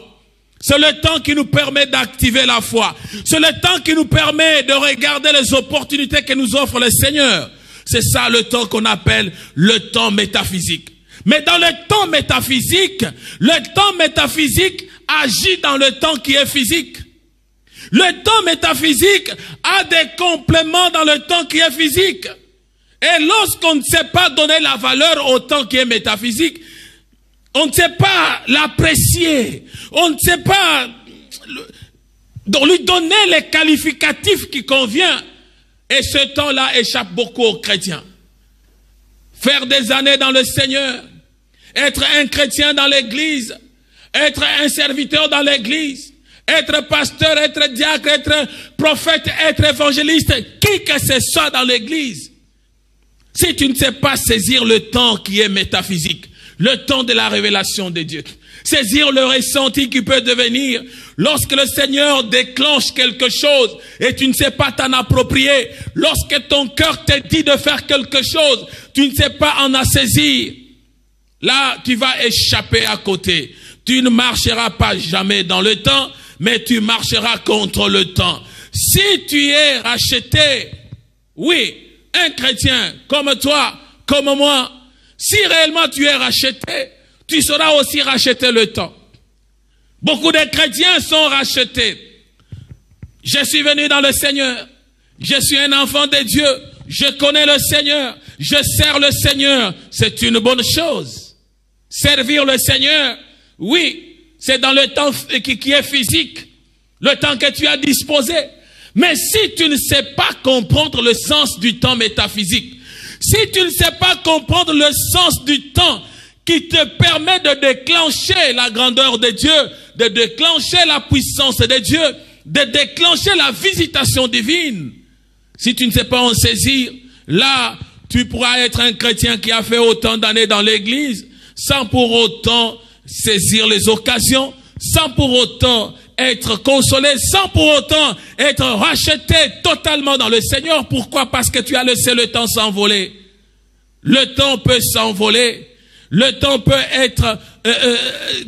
C'est le temps qui nous permet d'activer la foi. C'est le temps qui nous permet de regarder les opportunités que nous offre le Seigneur. C'est ça le temps qu'on appelle le temps métaphysique. Mais dans le temps métaphysique agit dans le temps qui est physique. Le temps métaphysique a des compléments dans le temps qui est physique. Et lorsqu'on ne sait pas donner la valeur au temps qui est métaphysique, on ne sait pas l'apprécier, on ne sait pas lui donner les qualificatifs qui conviennent. Et ce temps-là échappe beaucoup aux chrétiens. Faire des années dans le Seigneur, être un chrétien dans l'église, être un serviteur dans l'église, être pasteur, être diacre, être prophète, être évangéliste, qui que ce soit dans l'église. Si tu ne sais pas saisir le temps qui est métaphysique, le temps de la révélation de Dieu, saisir le ressenti qui peut devenir lorsque le Seigneur déclenche quelque chose et tu ne sais pas t'en approprier, lorsque ton cœur te dit de faire quelque chose, tu ne sais pas en saisir, là tu vas échapper à côté. Tu ne marcheras pas jamais dans le temps, mais tu marcheras contre le temps. Si tu es racheté, oui, un chrétien comme toi, comme moi, si réellement tu es racheté, tu sauras aussi racheter le temps. Beaucoup de chrétiens sont rachetés. Je suis venu dans le Seigneur. Je suis un enfant de Dieu. Je connais le Seigneur. Je sers le Seigneur. C'est une bonne chose. Servir le Seigneur, oui, c'est dans le temps qui est physique, le temps que tu as disposé. Mais si tu ne sais pas comprendre le sens du temps métaphysique, si tu ne sais pas comprendre le sens du temps qui te permet de déclencher la grandeur de Dieu, de déclencher la puissance de Dieu, de déclencher la visitation divine, si tu ne sais pas en saisir, là, tu pourras être un chrétien qui a fait autant d'années dans l'église, sans pour autant saisir les occasions, sans pour autant être consolé, sans pour autant être racheté totalement dans le Seigneur. Pourquoi? Parce que tu as laissé le temps s'envoler. Le temps peut s'envoler. Le temps peut être...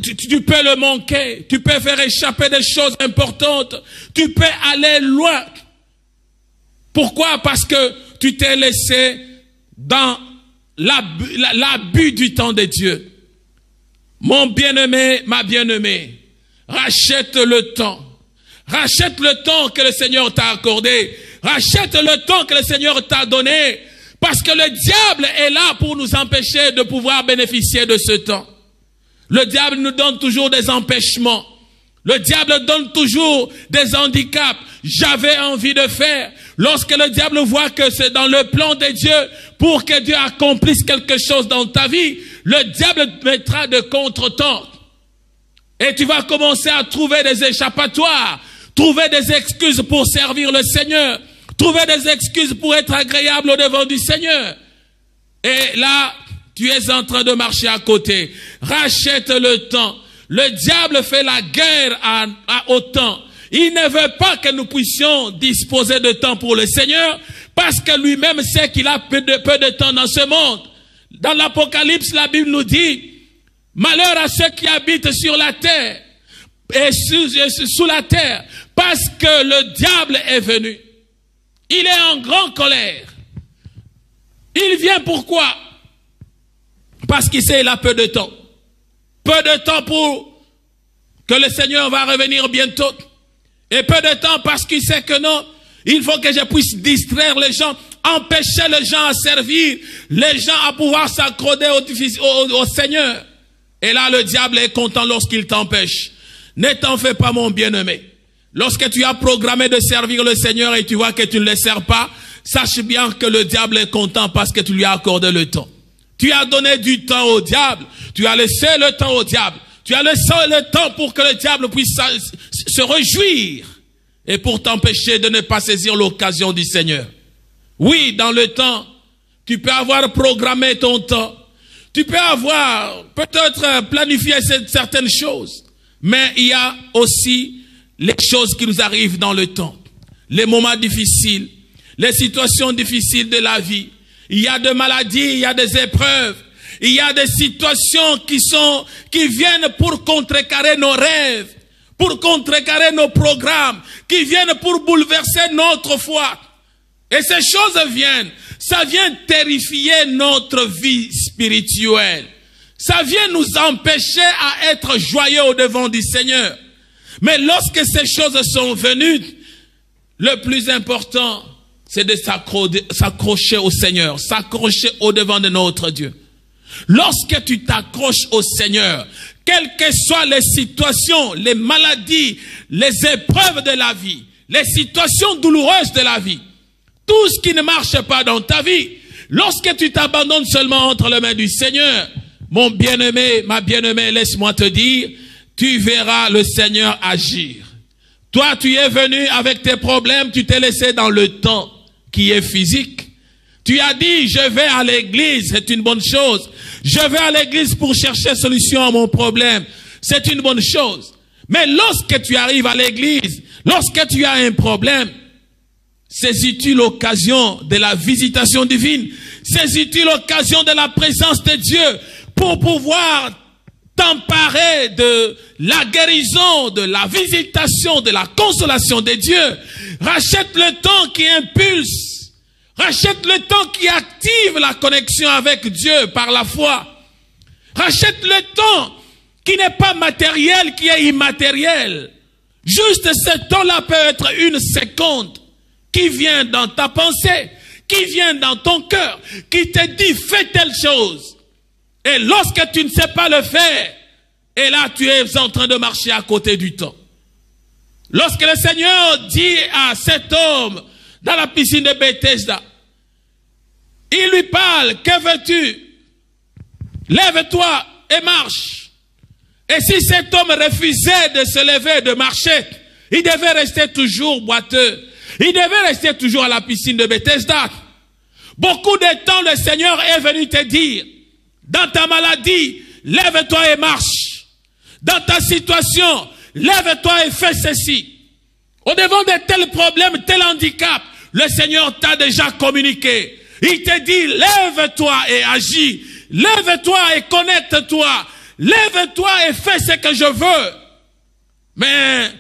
tu peux le manquer. Tu peux faire échapper des choses importantes. Tu peux aller loin. Pourquoi? Parce que tu t'es laissé dans l'abus du temps de Dieu. Mon bien-aimé, ma bien-aimée, rachète le temps. Rachète le temps que le Seigneur t'a accordé. Rachète le temps que le Seigneur t'a donné. Parce que le diable est là pour nous empêcher de pouvoir bénéficier de ce temps. Le diable nous donne toujours des empêchements. Le diable donne toujours des handicaps. J'avais envie de faire. Lorsque le diable voit que c'est dans le plan de Dieu pour que Dieu accomplisse quelque chose dans ta vie, le diable mettra de contretemps. Et tu vas commencer à trouver des échappatoires, trouver des excuses pour servir le Seigneur, trouver des excuses pour être agréable au devant du Seigneur. Et là, tu es en train de marcher à côté. Rachète le temps. Le diable fait la guerre au temps. Il ne veut pas que nous puissions disposer de temps pour le Seigneur parce que lui-même sait qu'il a peu de temps dans ce monde. Dans l'Apocalypse, la Bible nous dit, malheur à ceux qui habitent sur la terre et sous la terre parce que le diable est venu. Il est en grande colère. Il vient pourquoi? Parce qu'il sait qu'il a peu de temps. Peu de temps pour que le Seigneur va revenir bientôt. Et peu de temps parce qu'il sait que non, il faut que je puisse distraire les gens, empêcher les gens à servir, les gens à pouvoir s'accroder au Seigneur. Et là, le diable est content lorsqu'il t'empêche. Ne t'en fais pas, mon bien-aimé. Lorsque tu as programmé de servir le Seigneur et tu vois que tu ne le sers pas, sache bien que le diable est content parce que tu lui as accordé le temps. Tu as donné du temps au diable. Tu as laissé le temps au diable. Tu Tu as le temps pour que le diable puisse se réjouir et pour t'empêcher de ne pas saisir l'occasion du Seigneur. Oui, dans le temps, tu peux avoir programmé ton temps. Tu peux avoir peut-être planifié certaines choses. Mais il y a aussi les choses qui nous arrivent dans le temps. Les moments difficiles, les situations difficiles de la vie. Il y a des maladies, il y a des épreuves. Il y a des situations qui viennent pour contrecarrer nos rêves, pour contrecarrer nos programmes, qui viennent pour bouleverser notre foi. Et ces choses viennent, ça vient terrifier notre vie spirituelle. Ça vient nous empêcher à être joyeux au devant du Seigneur. Mais lorsque ces choses sont venues, le plus important, c'est de s'accrocher au Seigneur, s'accrocher au devant de notre Dieu. Lorsque tu t'accroches au Seigneur, quelles que soient les situations, les maladies, les épreuves de la vie, les situations douloureuses de la vie, tout ce qui ne marche pas dans ta vie, lorsque tu t'abandonnes seulement entre les mains du Seigneur, mon bien-aimé, ma bien-aimée, laisse-moi te dire, tu verras le Seigneur agir. Toi, tu es venu avec tes problèmes, tu t'es laissé dans le temps qui est physique. Tu as dit, je vais à l'église, c'est une bonne chose. Je vais à l'église pour chercher solution à mon problème. C'est une bonne chose. Mais lorsque tu arrives à l'église, lorsque tu as un problème, saisis-tu l'occasion de la visitation divine? Saisis-tu l'occasion de la présence de Dieu pour pouvoir t'emparer de la guérison, de la visitation, de la consolation de Dieu? Rachète le temps qui impulse. Rachète le temps qui active la connexion avec Dieu par la foi. Rachète le temps qui n'est pas matériel, qui est immatériel. Juste ce temps-là peut être une seconde qui vient dans ta pensée, qui vient dans ton cœur, qui te dit fais telle chose. Et lorsque tu ne sais pas le faire, et là tu es en train de marcher à côté du temps. Lorsque le Seigneur dit à cet homme dans la piscine de Bethesda, il lui parle, que veux-tu? Lève-toi et marche. Et si cet homme refusait de se lever et de marcher, il devait rester toujours boiteux. Il devait rester toujours à la piscine de Bethesda. Beaucoup de temps, le Seigneur est venu te dire, dans ta maladie, lève-toi et marche. Dans ta situation, lève-toi et fais ceci. Au devant de tels problèmes, tel handicap, le Seigneur t'a déjà communiqué. Il te dit, lève-toi et agis. Lève-toi et connecte-toi. Lève-toi et fais ce que je veux. Mais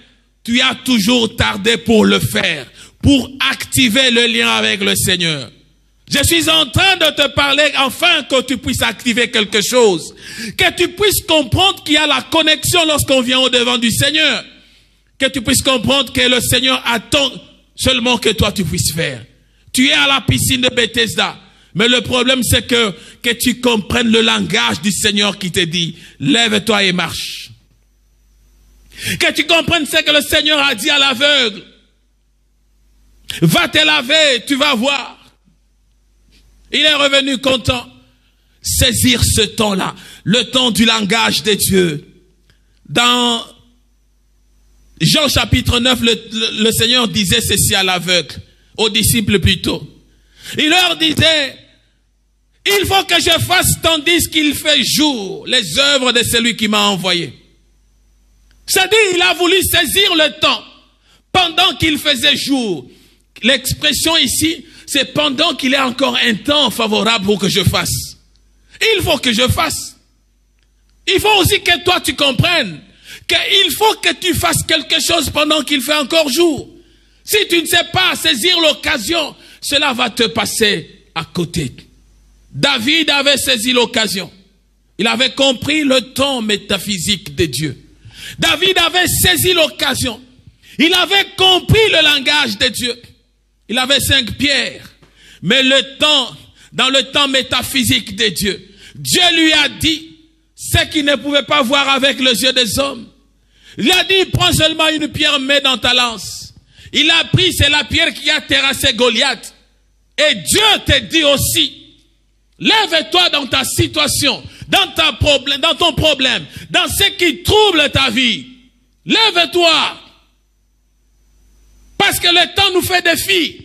tu as toujours tardé pour le faire, pour activer le lien avec le Seigneur. Je suis en train de te parler afin que tu puisses activer quelque chose. Que tu puisses comprendre qu'il y a la connexion lorsqu'on vient au devant du Seigneur. Que tu puisses comprendre que le Seigneur attend seulement que toi tu puisses faire. Tu es à la piscine de Bethesda. Mais le problème c'est que tu comprennes le langage du Seigneur qui te dit, lève-toi et marche. Que tu comprennes ce que le Seigneur a dit à l'aveugle. Va te laver, tu vas voir. Il est revenu content. Saisir ce temps-là, le temps du langage de Dieu. Dans Jean chapitre 9, le Seigneur disait ceci à l'aveugle, aux disciples plutôt. Il leur disait, il faut que je fasse tandis qu'il fait jour les œuvres de celui qui m'a envoyé. C'est-à-dire, il a voulu saisir le temps pendant qu'il faisait jour. L'expression ici, c'est pendant qu'il est encore un temps favorable pour que je fasse. Il faut que je fasse. Il faut aussi que toi tu comprennes qu'il faut que tu fasses quelque chose pendant qu'il fait encore jour. Si tu ne sais pas saisir l'occasion, cela va te passer à côté. David avait saisi l'occasion. Il avait compris le temps métaphysique de Dieu. David avait saisi l'occasion. Il avait compris le langage de Dieu. Il avait 5 pierres. Mais dans le temps métaphysique de Dieu, Dieu lui a dit ce qu'il ne pouvait pas voir avec les yeux des hommes. Il a dit, prends seulement une pierre, mets dans ta lance. Il a pris, c'est la pierre qui a terrassé Goliath. Et Dieu te dit aussi, lève-toi dans ta situation. dans ton problème, dans ce qui trouble ta vie. Lève-toi. Parce que le temps nous fait défi.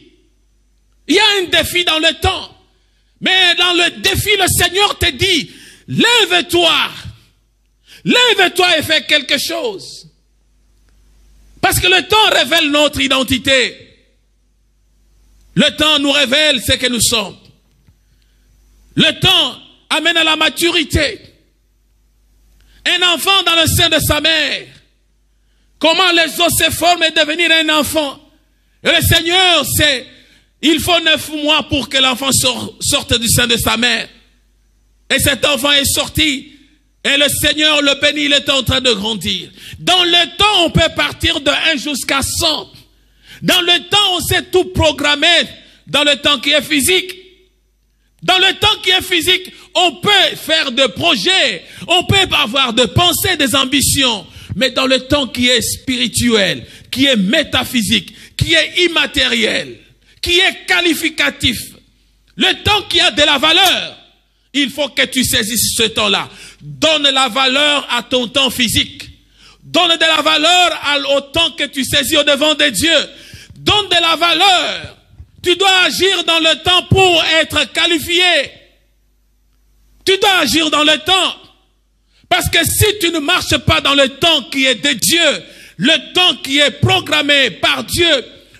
Il y a un défi dans le temps. Mais dans le défi, le Seigneur te dit, lève-toi. Lève-toi et fais quelque chose. Parce que le temps révèle notre identité. Le temps nous révèle ce que nous sommes. Le temps amène à la maturité. Un enfant dans le sein de sa mère. Comment les os se forment et devenir un enfant. Et le Seigneur sait, il faut 9 mois pour que l'enfant sorte du sein de sa mère. Et cet enfant est sorti. Et le Seigneur le bénit, il est en train de grandir. Dans le temps, on peut partir de 1 jusqu'à 100. Dans le temps, on sait tout programmer. Dans le temps qui est physique. Dans le temps qui est physique, on peut faire des projets. On peut avoir des pensées, des ambitions. Mais dans le temps qui est spirituel, qui est métaphysique, qui est immatériel, qui est qualificatif, le temps qui a de la valeur, il faut que tu saisisses ce temps-là. Donne la valeur à ton temps physique. Donne de la valeur au temps que tu saisis au devant de Dieu. Donne de la valeur. Tu dois agir dans le temps pour être qualifié. Tu dois agir dans le temps. Parce que si tu ne marches pas dans le temps qui est de Dieu, le temps qui est programmé par Dieu,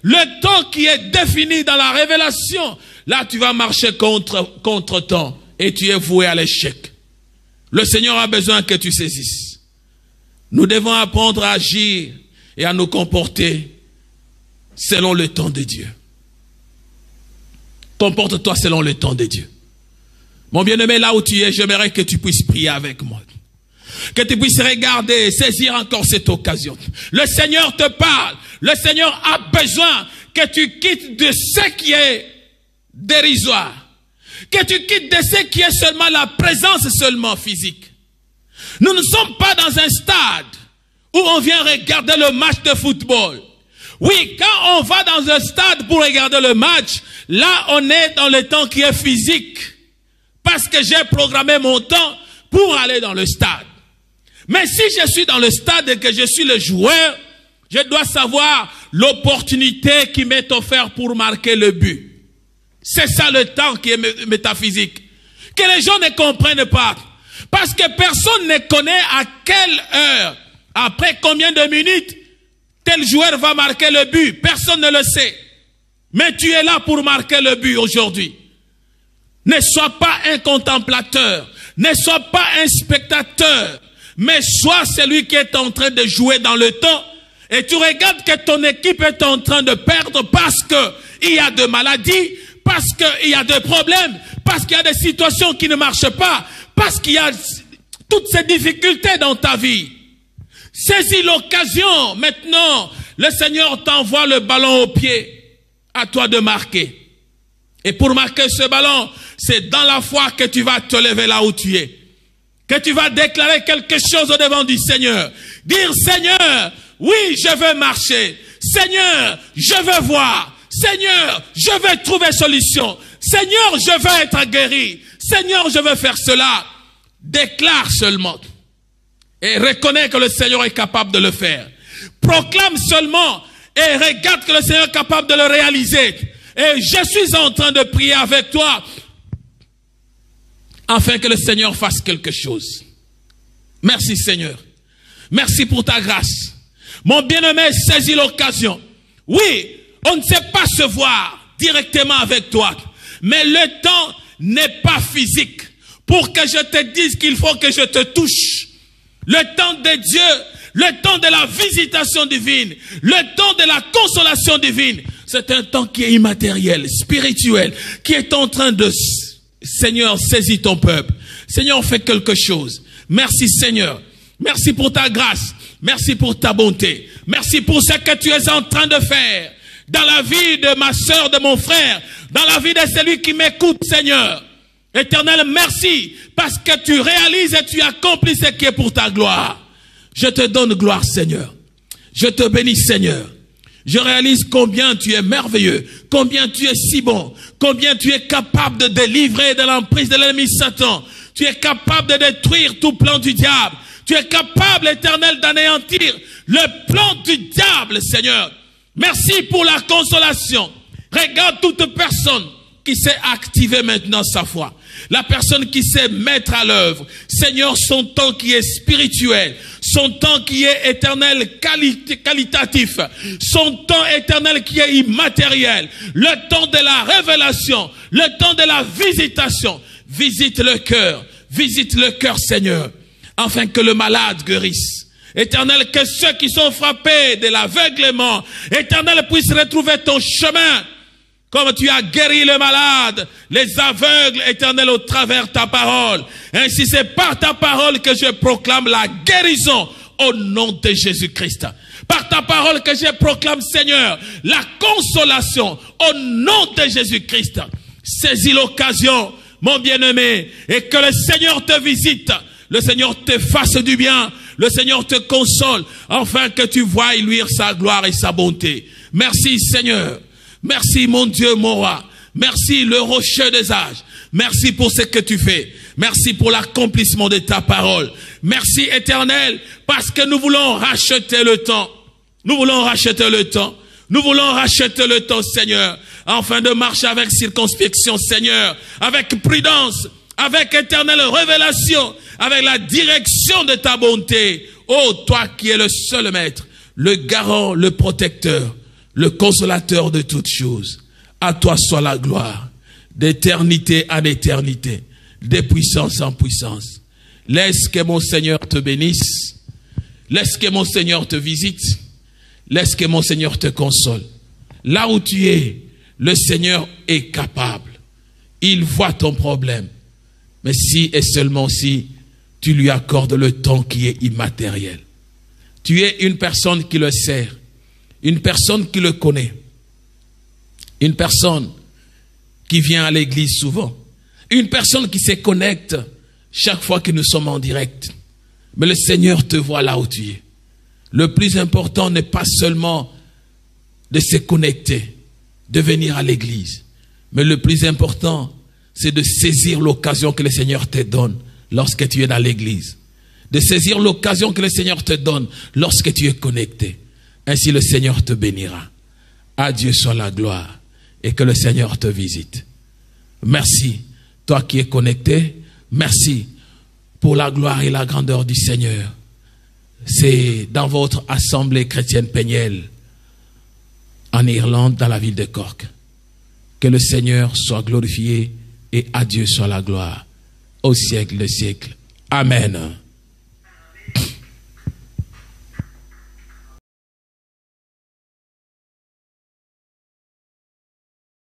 le temps qui est défini dans la révélation, là tu vas marcher contre temps et tu es voué à l'échec. Le Seigneur a besoin que tu saisisses. Nous devons apprendre à agir et à nous comporter selon le temps de Dieu. Comporte-toi selon le temps de Dieu. Mon bien-aimé, là où tu es, j'aimerais que tu puisses prier avec moi. Que tu puisses regarder, saisir encore cette occasion. Le Seigneur te parle. Le Seigneur a besoin que tu quittes de ce qui est dérisoire. Que tu quittes de ce qui est seulement la présence seulement physique. Nous ne sommes pas dans un stade où on vient regarder le match de football. Oui, quand on va dans un stade pour regarder le match, là on est dans le temps qui est physique. Parce que j'ai programmé mon temps pour aller dans le stade. Mais si je suis dans le stade et que je suis le joueur, je dois savoir l'opportunité qui m'est offerte pour marquer le but. C'est ça le temps qui est métaphysique. Que les gens ne comprennent pas. Parce que personne ne connaît à quelle heure, après combien de minutes, tel joueur va marquer le but. Personne ne le sait. Mais tu es là pour marquer le but aujourd'hui. Ne sois pas un contemplateur. Ne sois pas un spectateur. Mais sois celui qui est en train de jouer dans le temps. Et tu regardes que ton équipe est en train de perdre parce qu'il y a de maladies, parce qu'il y a des problèmes, parce qu'il y a des situations qui ne marchent pas, parce qu'il y a toutes ces difficultés dans ta vie. Saisis l'occasion. Maintenant, le Seigneur t'envoie le ballon au pied. À toi de marquer. Et pour marquer ce ballon, c'est dans la foi que tu vas te lever là où tu es. Que tu vas déclarer quelque chose au devant du Seigneur. Dire, Seigneur, oui, je veux marcher. Seigneur, je veux voir. Seigneur, je veux trouver solution. Seigneur, je veux être guéri. Seigneur, je veux faire cela. Déclare seulement. Et reconnais que le Seigneur est capable de le faire. Proclame seulement et regarde que le Seigneur est capable de le réaliser. Et je suis en train de prier avec toi afin que le Seigneur fasse quelque chose. Merci Seigneur. Merci pour ta grâce. Mon bien-aimé, saisis l'occasion. Oui, on ne sait pas se voir directement avec toi. Mais le temps n'est pas physique. Pour que je te dise qu'il faut que je te touche. Le temps de Dieu, le temps de la visitation divine, le temps de la consolation divine, c'est un temps qui est immatériel, spirituel, qui est en train de... Seigneur, saisis ton peuple. Seigneur, fais quelque chose. Merci Seigneur. Merci pour ta grâce. Merci pour ta bonté. Merci pour ce que tu es en train de faire dans la vie de ma soeur, de mon frère, dans la vie de celui qui m'écoute, Seigneur. Éternel, merci parce que tu réalises et tu accomplis ce qui est pour ta gloire. Je te donne gloire, Seigneur. Je te bénis, Seigneur. Je réalise combien tu es merveilleux, combien tu es si bon, combien tu es capable de délivrer de l'emprise de l'ennemi Satan. Tu es capable de détruire tout plan du diable. Tu es capable, Éternel, d'anéantir le plan du diable, Seigneur. Merci pour la consolation. Regarde toute personne qui sait activer maintenant sa foi. La personne qui sait mettre à l'œuvre, Seigneur, son temps qui est spirituel, son temps qui est éternel, qualitatif, son temps éternel qui est immatériel, le temps de la révélation, le temps de la visitation. Visite le cœur, Seigneur, afin que le malade guérisse. Éternel, que ceux qui sont frappés de l'aveuglement, Éternel, puissent retrouver ton chemin. Comme tu as guéri le malade, les aveugles, Éternel, au travers ta parole. Ainsi, c'est par ta parole que je proclame la guérison au nom de Jésus-Christ. Par ta parole que je proclame, Seigneur, la consolation au nom de Jésus-Christ. Saisis l'occasion, mon bien-aimé, et que le Seigneur te visite, le Seigneur te fasse du bien, le Seigneur te console, afin que tu voies luire sa gloire et sa bonté. Merci, Seigneur. Merci, mon Dieu, mon roi. Merci, le rocher des âges. Merci pour ce que tu fais. Merci pour l'accomplissement de ta parole. Merci, Éternel, parce que nous voulons racheter le temps. Nous voulons racheter le temps. Nous voulons racheter le temps, Seigneur, afin de marcher avec circonspection, Seigneur, avec prudence, avec éternelle révélation, avec la direction de ta bonté. Oh, toi qui es le seul maître, le garant, le protecteur, le consolateur de toutes choses. À toi soit la gloire, d'éternité en éternité, de puissance en puissance. Laisse que mon Seigneur te bénisse. Laisse que mon Seigneur te visite. Laisse que mon Seigneur te console. Là où tu es, le Seigneur est capable. Il voit ton problème. Mais si et seulement si tu lui accordes le temps qui est immatériel. Tu es une personne qui le sert. Une personne qui le connaît. Une personne qui vient à l'église souvent. Une personne qui se connecte chaque fois que nous sommes en direct. Mais le Seigneur te voit là où tu es. Le plus important n'est pas seulement de se connecter, de venir à l'église. Mais le plus important, c'est de saisir l'occasion que le Seigneur te donne lorsque tu es dans l'église. De saisir l'occasion que le Seigneur te donne lorsque tu es connecté. Ainsi le Seigneur te bénira. À Dieu soit la gloire et que le Seigneur te visite. Merci, toi qui es connecté. Merci pour la gloire et la grandeur du Seigneur. C'est dans votre assemblée chrétienne Péniel, en Irlande, dans la ville de Cork. Que le Seigneur soit glorifié et à Dieu soit la gloire au siècle des siècles. Amen.